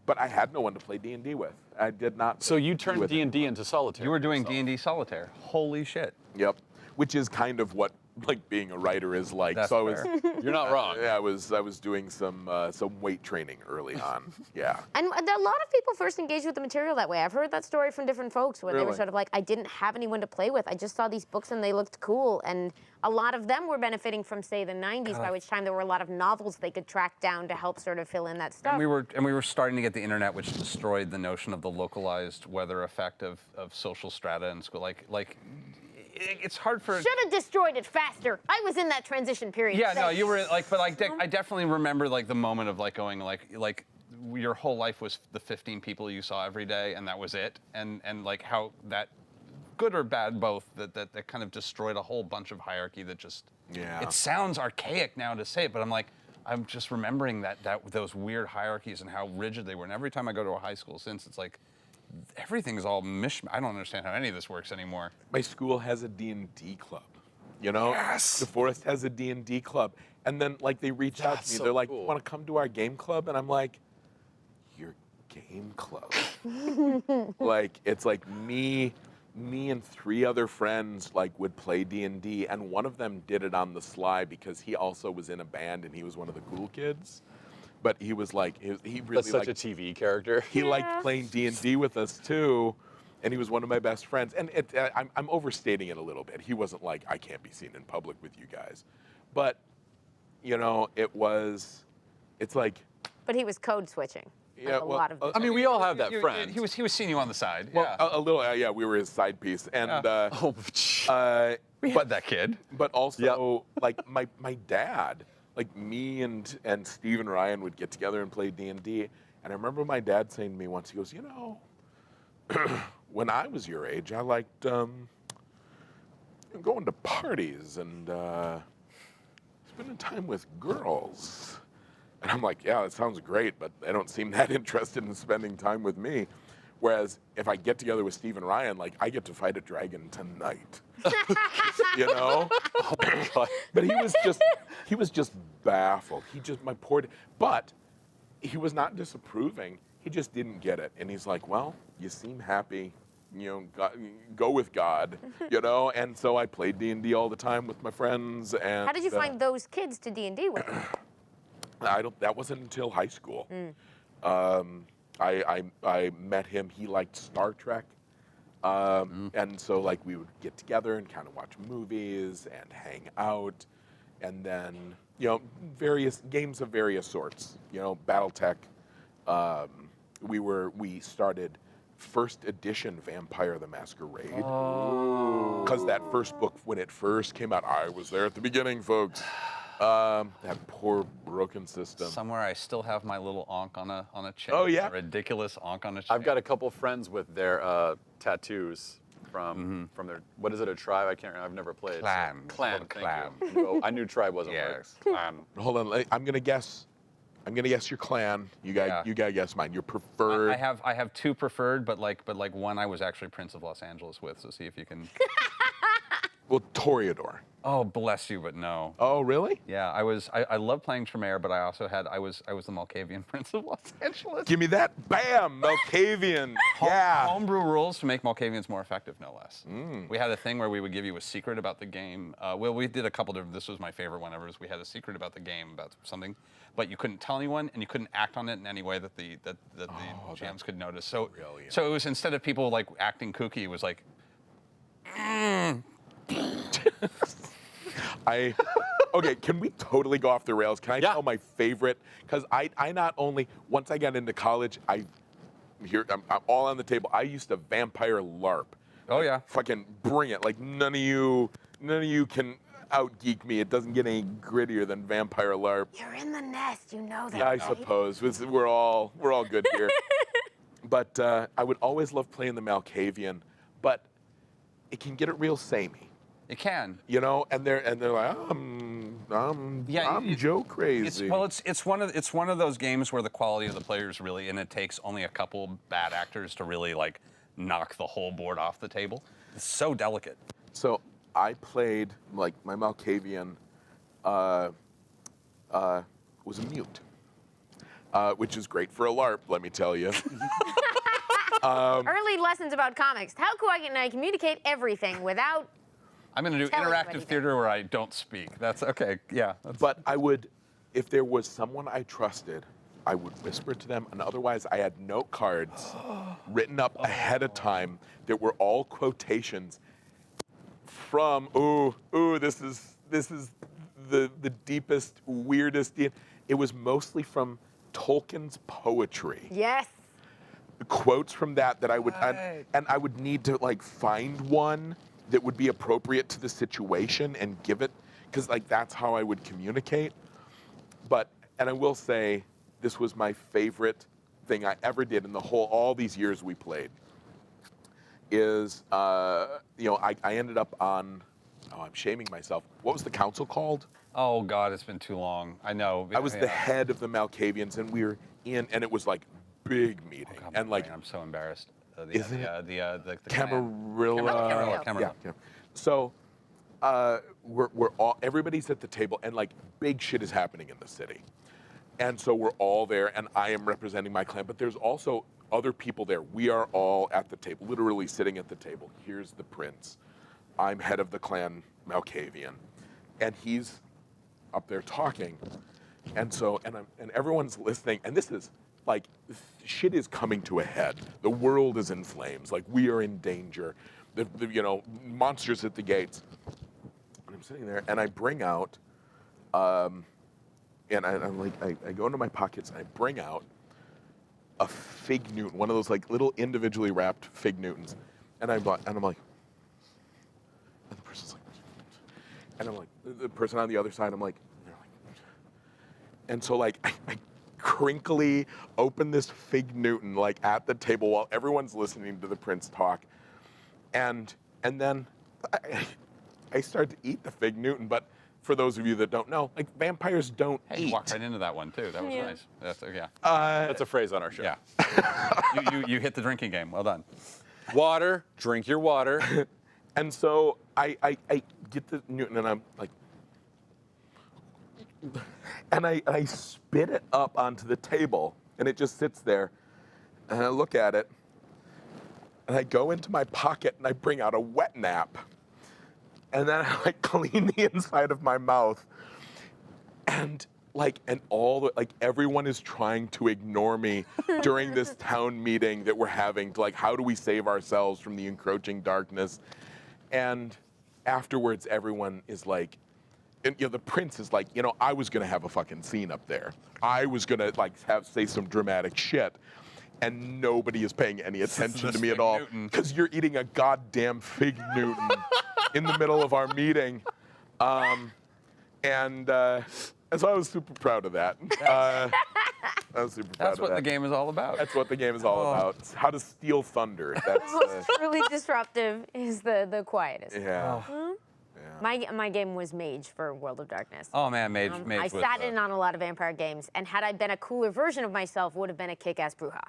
but I had no one to play D&D with. I did not. So you play turned with D&D into solitaire. You were doing So- D&D solitaire. Holy shit. Yep, which is kind of what being a writer is like. That's so I was. fair. You're not wrong. Yeah, I was doing some weight training early on. Yeah. And a lot of people first engage with the material that way. I've heard that story from different folks where they were Really? sort of like, I didn't have anyone to play with. I just saw these books and they looked cool. And a lot of them were benefiting from, say, the 90s, by which time there were a lot of novels they could track down to help sort of fill in that stuff. And we were starting to get the internet, which destroyed the notion of the localized weather effect of social strata in school. It's hard for. Should have destroyed it faster. I was in that transition period. Yeah, no, Thanks. you were but I definitely remember the moment of going your whole life was the 15 people you saw every day, and that was it, and how that, good or bad both, that kind of destroyed a whole bunch of hierarchy that just. Yeah. It sounds archaic now to say it, but I'm just remembering that those weird hierarchies and how rigid they were, and every time I go to a high school since, it's everything's all mishmash. I don't understand how any of this works anymore. My school has a D&D club. Yes. The Forest has a D&D club, and then they reach out to me. so They're like, cool. "Want to come to our game club?" And I'm like, "Your game club?" It's me and 3 other friends would play D&D, and one of them did it on the sly because he also was in a band and he was one of the cool kids. But he was he really That's such a TV character. He liked playing D&D with us too, and he was one of my best friends. And I'm overstating it a little bit. He wasn't I can't be seen in public with you guys, but it's But he was code switching. Yeah, like a well, lot of. I mean, we all have that friend. He was seeing you on the side. well, Yeah. a little yeah. We were his side piece, and Oh, We had that kid. but also my dad, me and Steve and Ryan would get together and play D&D. And I remember my dad saying to me once, he goes, when I was your age, I liked going to parties and spending time with girls. And I'm like, yeah, that sounds great, but they don't seem that interested in spending time with me. Whereas if I get together with Steve and Ryan, like, I get to fight a dragon tonight. You know? Oh my God. But he was just baffled. But he was not disapproving. He just didn't get it. And he's like, well, you seem happy. Go with God, And so I played D&D all the time with my friends. And How did you find those kids to D&D with? That wasn't until high school. I met him. He liked Star Trek. And so like we would get together and kind of watch movies and hang out. And then, various games of various sorts, Battletech. We started first edition Vampire the Masquerade. Because that first book, when it first came out, I was there at the beginning, folks. That poor broken system. Somewhere I still have my little Ankh on a chain. Oh, yeah? A ridiculous Ankh on a chain. I've got a couple friends with their tattoos from their, what is it, a tribe? I can't remember. I've never played. Clan. Clan, It's thank called a you. Well, I knew tribe wasn't Yes, right. clan. Hold on, I'm gonna guess your clan. You gotta guess mine. Your preferred. I have two preferred, but one I was actually Prince of Los Angeles with. So see if you can. Well, Toreador. Oh, bless you, but no. Oh, really? Yeah, I love playing Tremere, but I also I was the Malkavian Prince of Los Angeles. Give me that. Bam! Malkavian. Yeah. Homebrew rules to make Malkavians more effective, no less. We had a thing where we would give you a secret about the game. Well, we did a couple different, this was my favorite one ever, is we had a secret about the game, about something, but you couldn't tell anyone, and you couldn't act on it in any way that the GMs could notice. So, brilliant. so it was, instead of people like acting kooky, it was like, Okay, can we totally go off the rails? Can I Yeah. tell my favorite? Because I not only, once I got into college, I'm all on the table. I used to vampire LARP. oh yeah. Fucking bring it. Like none of you can out-geek me. It doesn't get any grittier than vampire LARP. You're in the nest, you know that, Yeah, I right? suppose. We're all good here. But I would always love playing the Malkavian, but it can get it real samey. It can. And they're like, I'm Joe crazy. It's one of those games where the quality of the players really, and it takes only a couple bad actors to really like knock the whole board off the table. It's so delicate. So I played, like, my Malkavian was a mute, which is great for a LARP, let me tell you. Early lessons about comics. How can I communicate everything without... I'm going to do Tell interactive everybody theater where I don't speak. That's okay. Yeah. But I would, if there was someone I trusted, I would whisper to them, and otherwise I had note cards written up ahead of time that were all quotations from, this is the deepest, weirdest. It was mostly from Tolkien's poetry. Yes. Quotes from that I would, Right. and I would need to like find one that would be appropriate to the situation and give it, because like that's how I would communicate. And I will say, this was my favorite thing I ever did in all these years we played. Is I ended up on, I'm shaming myself. What was the council called? Oh God, it's been too long. I know. I was the head of the Malkavians, and we were in, and it was like big meeting, Oh, God, and like I'm so embarrassed. Isn't it? The Camarilla. Camarilla. Yeah. So we're all, everybody's at the table, and like big shit is happening in the city, and so we're all there, and I am representing my clan, but there's also other people there. We are all at the table, literally sitting at the table. Here's the prince. I'm head of the clan Malkavian, and he's up there talking, and everyone's listening, and this is like, shit is coming to a head. The world is in flames. Like, we are in danger. The monsters at the gates. And I'm sitting there, and I bring out, and I'm like, I go into my pockets, and I bring out a fig Newton, one of those like little individually wrapped fig Newtons, and I'm like, and the person's like, and I'm like, the person on the other side, I'm like, and they're like, and so like, I crinkly open this fig Newton like at the table while everyone's listening to the prince talk, and then I start to eat the fig Newton, but for those of you that don't know, like vampires don't Hey, eat. you walked right into that one too. That was Yeah. nice. Yeah. That's a phrase on our show. Yeah. you hit the drinking game. Well done. Water, drink your water. And so I get the Newton and I'm like, and I spit it up onto the table and it just sits there. And I look at it and I go into my pocket and I bring out a wet nap. And then I like clean the inside of my mouth. And everyone is trying to ignore me during this town meeting that we're having to, like, how do we save ourselves from the encroaching darkness? And afterwards, everyone is like, and, the prince is like, I was gonna have a fucking scene up there. I was gonna say some dramatic shit, and nobody is paying any attention to me at all because you're eating a goddamn fig Newton in the middle of our meeting, and so I was super proud of that. I was super proud That's of what that. the game is all about. That's what the game is all about. It's how to steal thunder. That's Most truly disruptive is the quietest. yeah. My game was Mage for World of Darkness. Oh man, Mage I was, sat in on a lot of vampire games, and had I been a cooler version of myself, would have been a kick-ass Bruja.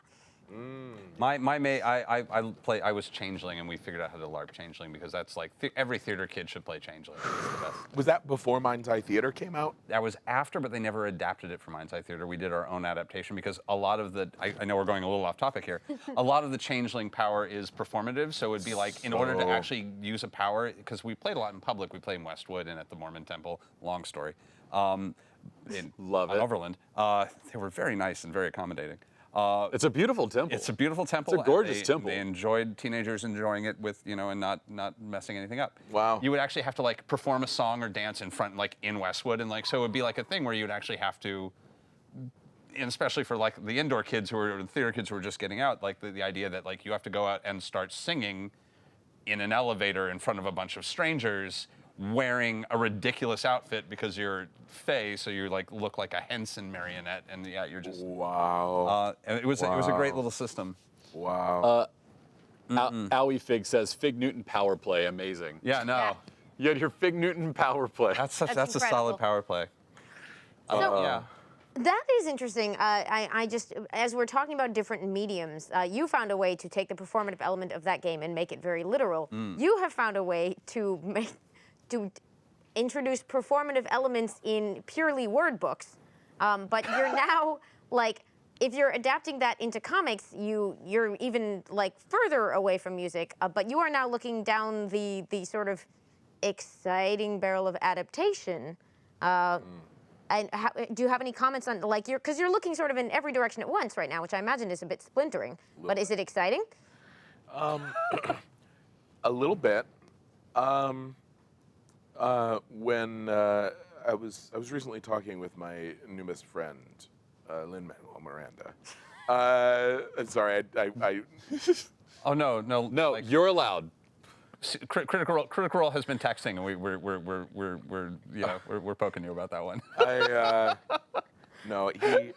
I was Changeling, and we figured out how to LARP Changeling because that's like every theater kid should play Changeling. It's the best. Was that before Mind's Eye Theater came out? That was after, but they never adapted it for Mind's Eye Theater. We did our own adaptation because a lot of the, I know we're going a little off topic here, a lot of the Changeling power is performative, so it'd be like, in order to actually use a power, because we played a lot in public, we played in Westwood and at the Mormon Temple, long story, Love on it. Overland. They were very nice and very accommodating. It's a beautiful temple. It's a beautiful temple. It's a gorgeous and temple. They enjoyed teenagers enjoying it with, and not messing anything up. Wow. You would actually have to perform a song or dance in front, in Westwood, and so it would be a thing where you would actually have to, and especially for the indoor kids or the theater kids who were just getting out, the idea that you have to go out and start singing in an elevator in front of a bunch of strangers, wearing a ridiculous outfit because you're Fae, so you look like a Henson marionette, and you're just Wow. and it was a great little system. Wow. Owie Fig says Fig Newton power play, amazing. Yeah, no, Yeah. You had your Fig Newton power play. that's a incredible. solid power play. So- Yeah. That is interesting. I just, as we're talking about different mediums, you found a way to take the performative element of that game and make it very literal. You have found a way to introduce performative elements in purely word books, but you're now if you're adapting that into comics, you're even further away from music, but you are now looking down the sort of exciting barrel of adaptation. And do you have any comments on because you're looking sort of in every direction at once right now, which I imagine is a bit splintering. But is it exciting? A little bit. When I was recently talking with my new best friend, Lin-Manuel Miranda. Sorry, I Oh no. No, you're allowed. Critical Role has been texting, and we're poking you about that one. no, he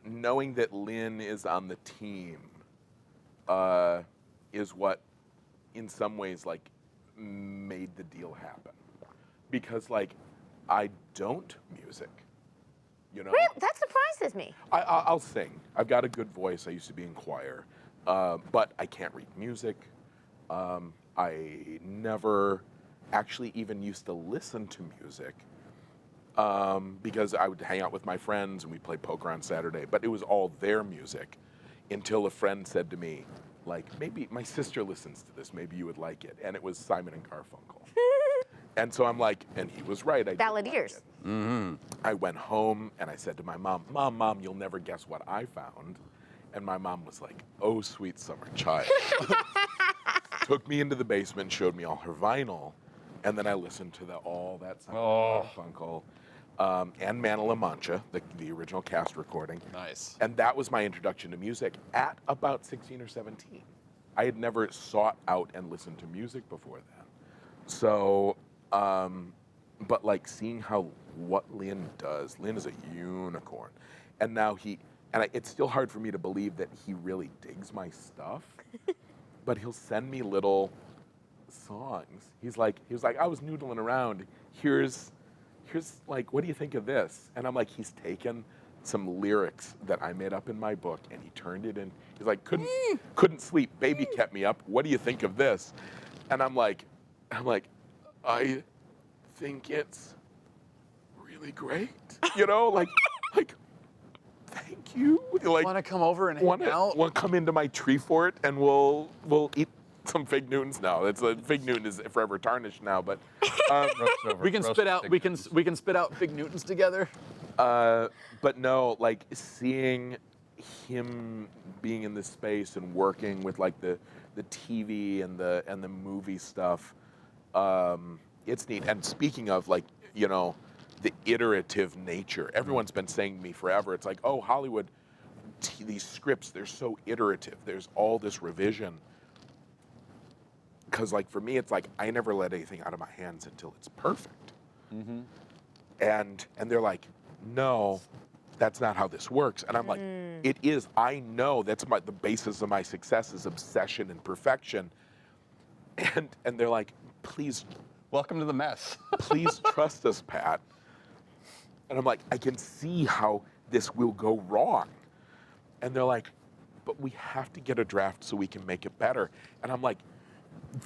knowing that Lynn is on the team is what, in some ways, made the deal happen, because I don't music, Really? That surprises me. I'll sing. I've got a good voice. I used to be in choir, but I can't read music. I never actually even used to listen to music because I would hang out with my friends and we'd play poker on Saturday, but it was all their music until a friend said to me, maybe my sister listens to this, maybe you would like it. And it was Simon and Garfunkel. And so I'm and he was right. I did Ballad like ears. it. I went home and I said to my mom, Mom, you'll never guess what I found. And my mom was like, oh, sweet summer child. Took me into the basement, showed me all her vinyl, and then I listened to all that Simon Garfunkel and Man of La Mancha, the original cast recording. Nice. And that was my introduction to music at about 16 or 17. I had never sought out and listened to music before that. So, but seeing what Lynn does, Lynn is a unicorn. And now it's still hard for me to believe that he really digs my stuff, but he'll send me little songs. He was like, I was noodling around here's like, what do you think of this? And I'm like, he's taken some lyrics that I made up in my book and he turned it in. He's like, couldn't sleep, baby kept me up. What do you think of this? And I'm like, I think it's really great. You know, like, thank you. Like, Want to come over and hang out? Want to come into my tree fort and we'll eat some fig Newtons now. It's a fig Newton is forever tarnished now, but We can spit out. We can spit out fig Newtons together. but no, like seeing him being in this space and working with like the TV and the movie stuff, it's neat. And speaking of like, you know, the iterative nature, everyone's been saying to me forever, it's like, oh, Hollywood, these scripts, they're so iterative. There's all this revision. Because like for me, it's like I never let anything out of my hands until it's perfect. Mm-hmm. And they're like, no, that's not how this works. And I'm like, it is. I know that's the basis of my success is obsession and perfection. And they're like, please, Welcome to the mess. please trust us, Pat. And I'm like, I can see how this will go wrong. And they're like, but we have to get a draft so we can make it better. And I'm like,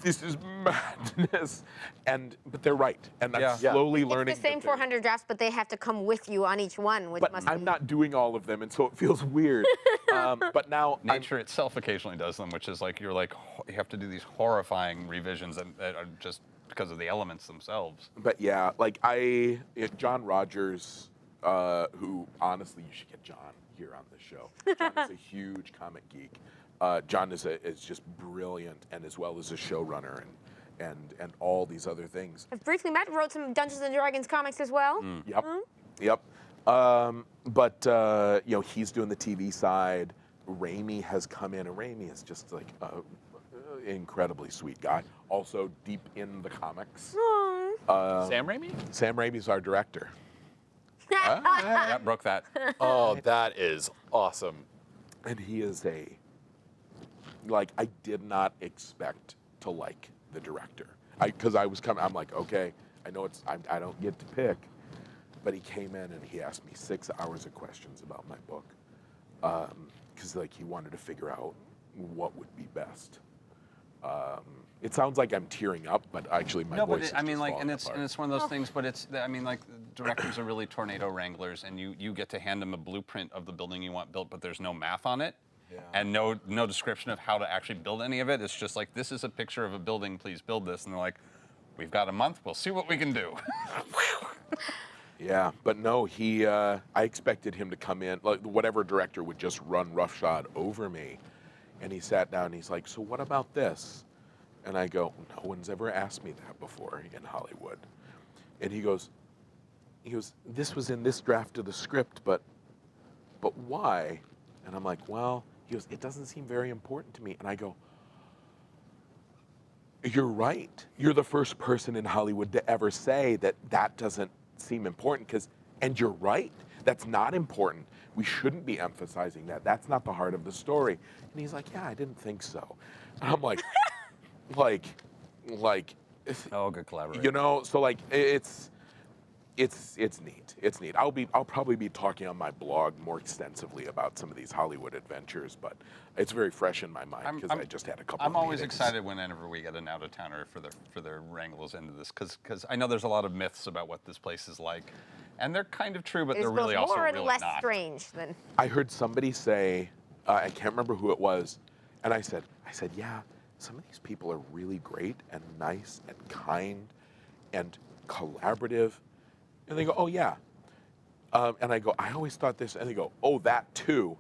this is madness. But they're right. And I'm slowly learning. It's the same 400 drafts, but they have to come with you on each one, which But must I'm be... not doing all of them, and so it feels weird. But now Nature itself occasionally does them, which is like you have to do these horrifying revisions that are just because of the elements themselves. But yeah, like John Rogers, who honestly you should get John here on this show. John is a huge comic geek. John is just brilliant, and as well as a showrunner and all these other things. I've briefly met, wrote some Dungeons and Dragons comics as well. Yep. But you know, he's doing the TV side. Raimi has come in, and Raimi is just like an incredibly sweet guy. Also deep in the comics. Sam Raimi? Sam Raimi's our director. Yeah, broke that. Oh, that is awesome. And he is I did not expect to like the director. Because I was coming, I'm like, okay, I know I don't get to pick. But he came in and he asked me 6 hours of questions about my book. Because like he wanted to figure out what would be best. It sounds like I'm tearing up, but actually my voice is I mean, just like, falling and apart. it's one of those things. But I mean, like, directors are really tornado wranglers, and you get to hand them a blueprint of the building you want built, but there's no math on it, and no description of how to actually build any of it. It's just like, this is a picture of a building. Please build this, and they're like, we've got a month. We'll see what we can do. Yeah, but no, I expected him to come in, like whatever director would just run roughshod over me. And he sat down and he's like, so what about this? And I go, no one's ever asked me that before in Hollywood. And he goes, this was in this draft of the script, but why? And I'm like, well, he goes, it doesn't seem very important to me. And I go, you're right. You're the first person in Hollywood to ever say that doesn't seem important, and you're right. That's not important. We shouldn't be emphasizing that. That's not the heart of the story. And he's like, yeah, I didn't think so. And I'm like, Oh, good collaboration. you know, so like it's neat. It's neat. I'll probably be talking on my blog more extensively about some of these Hollywood adventures, but it's very fresh in my mind because I just had a couple. I'm always meetings. excited whenever we get an out of towner for their wrangles into this, because I know there's a lot of myths about what this place is like, and they're kind of true, but It's they're really both also more and really less not. strange than... I heard somebody say, I can't remember who it was, and I said, yeah, some of these people are really great and nice and kind and collaborative. And they go, oh, yeah. And I go, I always thought this. And they go, oh, that too.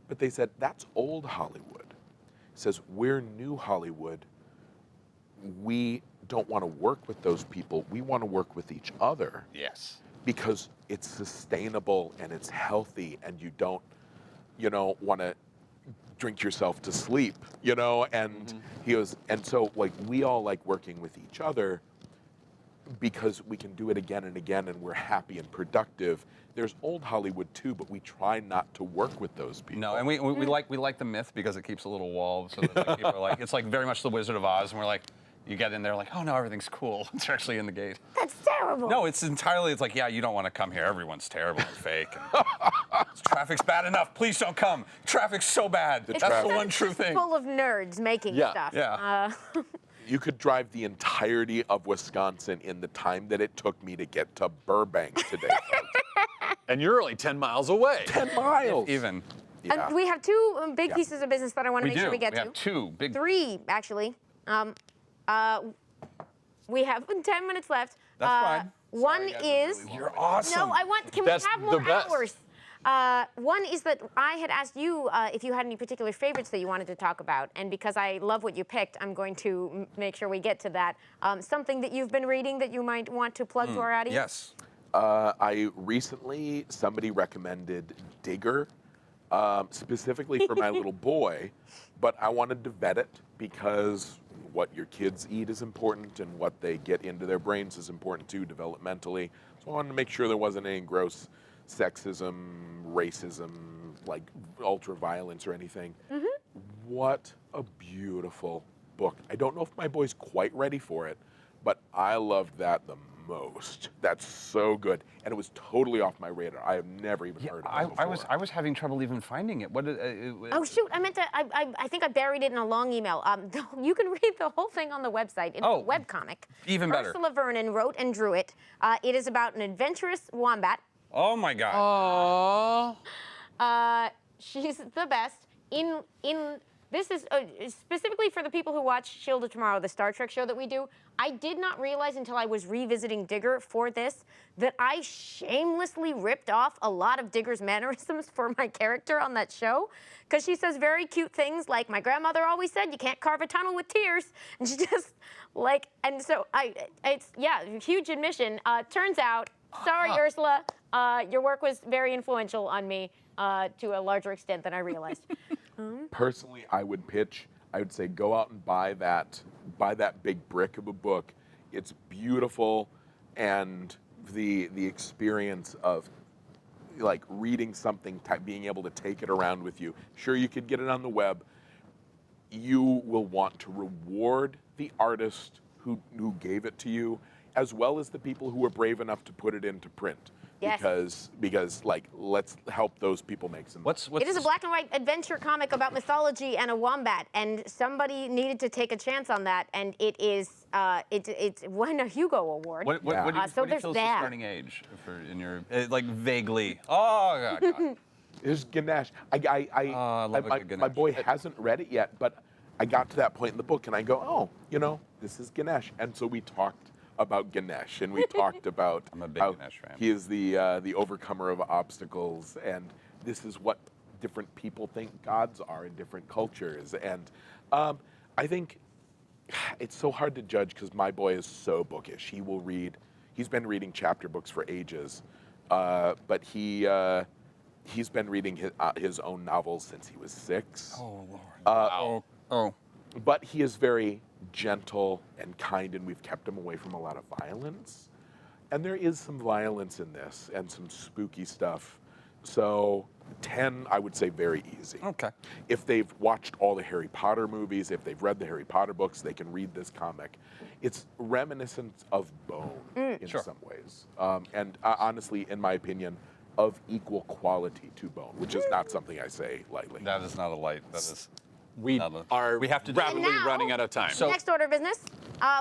But they said, that's old Hollywood. It says, we're new Hollywood. We don't want to work with those people. We want to work with each other. Yes. Because it's sustainable and it's healthy and you don't, want to drink yourself to sleep, And he goes, and so like we all like working with each other because we can do it again and again and we're happy and productive. There's old Hollywood too, but we try not to work with those people. No, and we like the myth because it keeps a little wall so that like, people are like, it's like very much the Wizard of Oz, and we're like, You get in there like, oh no, everything's cool. It's actually in the gate. That's terrible. No, it's like, yeah, you don't want to come here. Everyone's terrible and fake. And traffic's bad enough. Please don't come. Traffic's so bad. That's the one true thing. Full of nerds making stuff. Yeah. You could drive the entirety of Wisconsin in the time that it took me to get to Burbank today. And you're only 10 miles away. 10 miles. Even. Yeah. And we have two big pieces of business that I want to We make sure do. we get We to. have two big. Three, actually. We have 10 minutes left. That's fine. One is. You're awesome. No, can That's we have the more best. hours? One is that I had asked you if you had any particular favorites that you wanted to talk about, and because I love what you picked, I'm going to make sure we get to that. Something that you've been reading that you might want to plug to our audience? Yes. I recently, somebody recommended Digger, specifically for my little boy, but I wanted to vet it because what your kids eat is important and what they get into their brains is important too, developmentally. So I wanted to make sure there wasn't any gross sexism, racism, like ultra violence or anything. What a beautiful book. I don't know if my boy's quite ready for it, but I loved that the most. That's so good, and it was totally off my radar. I have never even heard of it before. I was having trouble even finding it. What? Oh shoot! I meant to. I think I buried it in a long email. You can read the whole thing on the website. It's a webcomic. Even better. Ursula Vernon wrote and drew it. It is about an adventurous wombat. Oh my God. Aww. She's the best. This is specifically for the people who watch Shield of Tomorrow, the Star Trek show that we do. I did not realize until I was revisiting Digger for this that I shamelessly ripped off a lot of Digger's mannerisms for my character on that show, because she says very cute things like, my grandmother always said you can't carve a tunnel with tears, and she just like, and so huge admission. Turns out, sorry Ursula, your work was very influential on me to a larger extent than I realized. Personally, I would say go out and buy that big brick of a book. It's beautiful, and the experience of like reading something, being able to take it around with you. Sure, you could get it on the web. You will want to reward the artist who gave it to you, as well as the people who were brave enough to put it into print. Yes. Because like, let's help those people make some. It is a black and white adventure comic about mythology and a wombat, and somebody needed to take a chance on that, and it is it's won a Hugo Award. What do you so feel there's is the that. starting age in your like vaguely? Oh God. There's Ganesh. I love a good my Ganesh. boy hasn't read it yet, but I got to that point in the book, and I go, oh, this is Ganesh, and so we talked about Ganesh, and we talked about I'm a big how Ganesh fan. he is the overcomer of obstacles, and this is what different people think gods are in different cultures. And I think it's so hard to judge because my boy is so bookish. He's been reading chapter books for ages, but he's been reading his own novels since he was 6. Oh Lord. Oh. But he is very gentle and kind, and we've kept him away from a lot of violence. And there is some violence in this and some spooky stuff. So 10, I would say very easy. Okay. If they've watched all the Harry Potter movies, if they've read the Harry Potter books, they can read this comic. It's reminiscent of Bone in some ways. And honestly, in my opinion, of equal quality to Bone, which is not something I say lightly. That is not a light. That is. We have to rapidly And now, running out of time. Next order of business,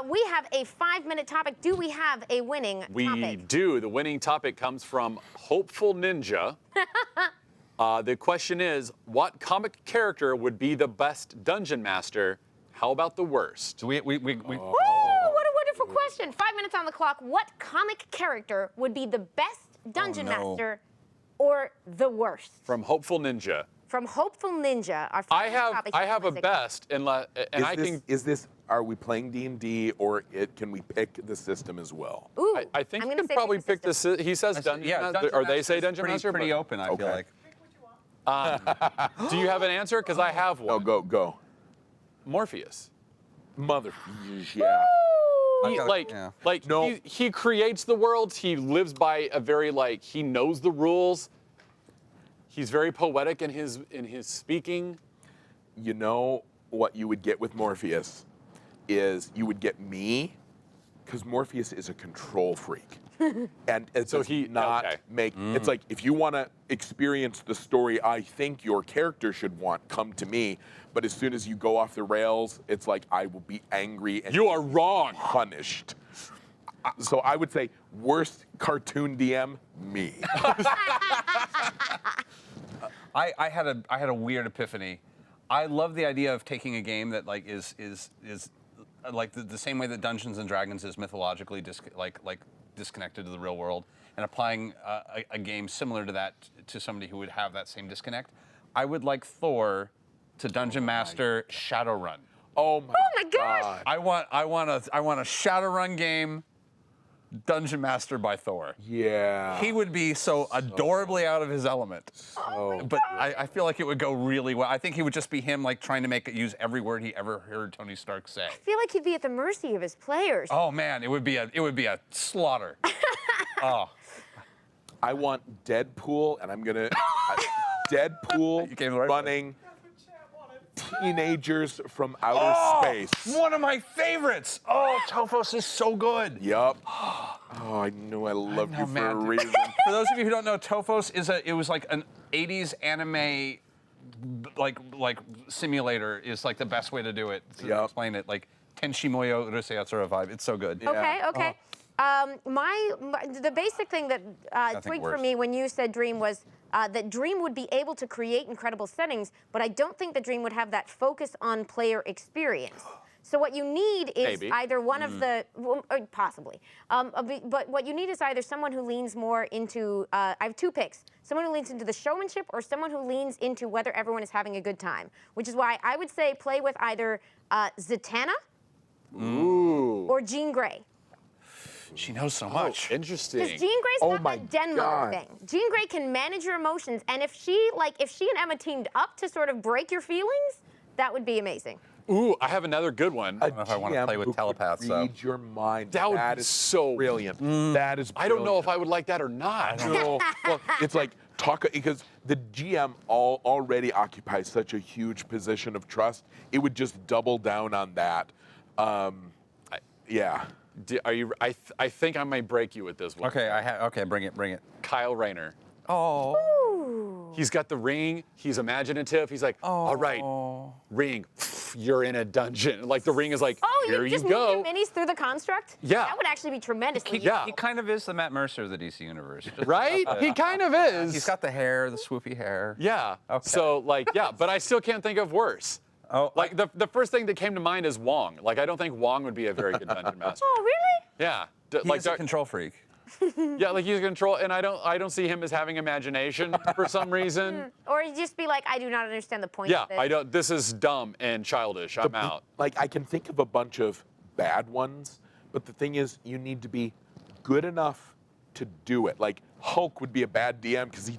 we have a 5-minute topic. Do we have a winning We topic? do. The winning topic comes from Hopeful Ninja. The question is, what comic character would be the best dungeon master? How about the worst? We Woo! What a wonderful question. 5 minutes on the clock. What comic character would be the best dungeon master or the worst? From Hopeful Ninja. From Hopeful Ninja, our I final topic. have a best, Are we playing D&D, or can we pick the system as well? Ooh, I think I'm you gonna can say probably pick pick the system. this. He says dungeon master, or they say dungeon master. Pretty but- open. I feel like. Do you have an answer? Because I have Oh, one. go. Morpheus. Mother, yeah. He, Yeah. No. he creates the worlds. He lives by a very he knows the rules. He's very poetic in his speaking. You know what you would get with Morpheus? is you would get me, because Morpheus is a control freak. And so he not make it's like, if you want to experience the story I think your character should want, come to me. But as soon as you go off the rails, it's like I will be angry and You are wrong. punished. So I would say worst cartoon DM, me. I had a weird epiphany. I love the idea of taking a game that like is like the same way that Dungeons and Dragons is mythologically disconnected to the real world, and applying a game similar to that to somebody who would have that same disconnect. I would like Thor to Dungeon Master Shadowrun. Oh my gosh. I want a Shadowrun game, Dungeon Master by Thor. Yeah. He would be so adorably out of his element. But I feel like it would go really well. I think he would just be him, like trying to use every word he ever heard Tony Stark say. I feel like he'd be at the mercy of his players. Oh man, it would be a slaughter. Oh. I want Deadpool, and I'm gonna Deadpool You came to the right running teenagers from outer space. One of my favorites. Oh, Tophos is so good. Yup. Oh, I knew I loved you for a reason. For those of you who don't know, Tophos it was like an 80s anime like simulator is like the best way to do it. To explain it, like Tenshimoyo Uruseyatsura vibe. It's so good. Okay. The basic thing that twigged for me when you said Dream was that Dream would be able to create incredible settings, but I don't think that Dream would have that focus on player experience. So what you need is either one of the, possibly, but what you need is either someone who leans more into, I have two picks, someone who leans into the showmanship or someone who leans into whether everyone is having a good time, which is why I would say play with either Zatanna or Jean Grey. She knows so much. Interesting. Because Jean Grey's got that den mother thing. Jean Grey can manage your emotions, and if she and Emma teamed up to sort of break your feelings, that would be amazing. Ooh, I have another good one. I don't know if I want to play with telepaths. Read your mind. That would that be is so brilliant. That is. Brilliant. I don't know if I would like that or not. No. Well, it's like because the GM already occupies such a huge position of trust. It would just double down on that. Yeah. Are you? I think I might break you with this one. Okay, okay, bring it. Kyle Rayner. Oh. Ooh. He's got the ring. He's imaginative. He's like, all right, ring, you're in a dungeon. Like the ring is like, here you just you go. move your minis through the construct? Yeah. That would actually be tremendous. He kind of is the Matt Mercer of the DC universe. Right? He kind of is. He's got the hair, the swoopy hair. Yeah. Okay. So like, yeah, but I still can't think of worse. Oh, like the first thing that came to mind is Wong. Like I don't think Wong would be a very good dungeon master. Oh, really? Yeah. He's a control freak. Yeah, like he's control, and I don't see him as having imagination for some reason. Or he'd just be like, I do not understand the point of this. I don't. This is dumb and childish. I'm out. Like I can think of a bunch of bad ones, but the thing is, you need to be good enough to do it. Like Hulk would be a bad DM because he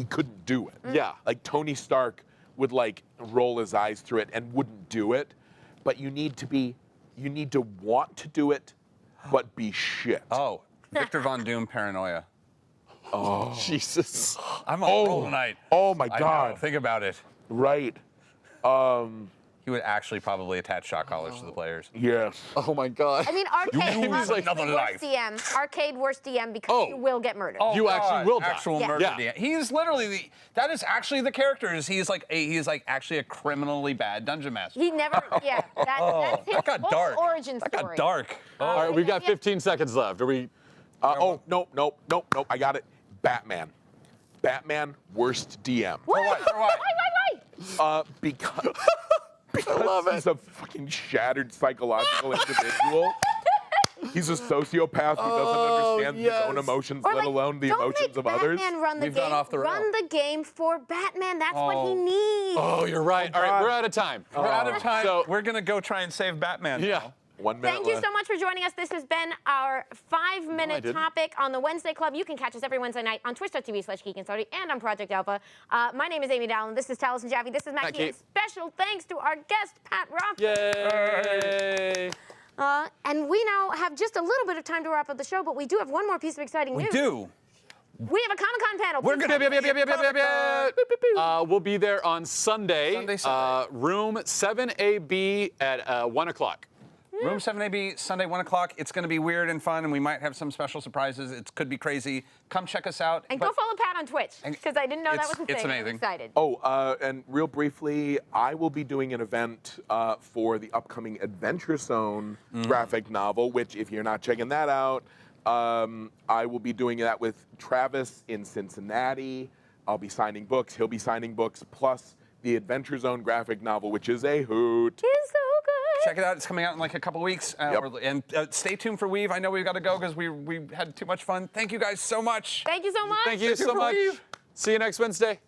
couldn't do it. Yeah. Like Tony Stark would like roll his eyes through it and wouldn't do it, but you need to want to do it, but be shit. Oh, Victor Von Doom paranoia. Oh, Jesus. I'm on roll tonight. Oh my I God. know, think about it. Right. He would actually probably attach shock collars to the players. Yes. Oh my God. I mean, Arcade lose another life. worst DM. Arcade worst DM because you will get murdered. Oh, You God, actually will die. actual Yeah. murder. Yeah. He is literally that is actually the character. He's like actually a criminally bad dungeon master. He never, that's his that got whole dark. origin That story. got dark. All right, we've got 15 seconds left. Are we? Nope. I got it. Batman. Batman, worst DM. What? For what? Why? Because he's a fucking shattered psychological individual. He's a sociopath who doesn't understand his own emotions, Or let alone the don't emotions make of others. Batman run the We've game. gone off the rail. Run the game for Batman. That's what he needs. Oh, you're right. All right, we're out of time. We're out of time. So- We're gonna go try and save Batman. Yeah. 1 minute Thank you left. so much for joining us. This has been our 5-minute didn't. topic on the Wednesday Club. You can catch us every Wednesday night on twitch.tv/geekandstudy and on Project Alpha. My name is Amy Dallen. This is Taliesin Jaffe. This is Matt Key. Key. Special thanks to our guest, Pat Rothfuss. Yay. And we now have just a little bit of time to wrap up the show, but we do have one more piece of exciting news. We do. We have a Comic-Con panel. We're Please gonna We'll be there on Sunday. Sunday. Room 7AB at 1 o'clock. Room 7AB, Sunday, 1 o'clock. It's going to be weird and fun, and we might have some special surprises. It could be crazy. Come check us out. And go follow Pat on Twitch, because I didn't know that was a thing. It's amazing. I'm excited. Oh, and real briefly, I will be doing an event for the upcoming Adventure Zone graphic novel, which, if you're not checking that out, I will be doing that with Travis in Cincinnati. I'll be signing books. He'll be signing books, plus the Adventure Zone graphic novel, which is a hoot. It's so good. Check it out. It's coming out in like a couple weeks. And stay tuned for Weave. I know we've got to go because we had too much fun. Thank you guys so much. Thank you so much. Thank you so much. See you next Wednesday.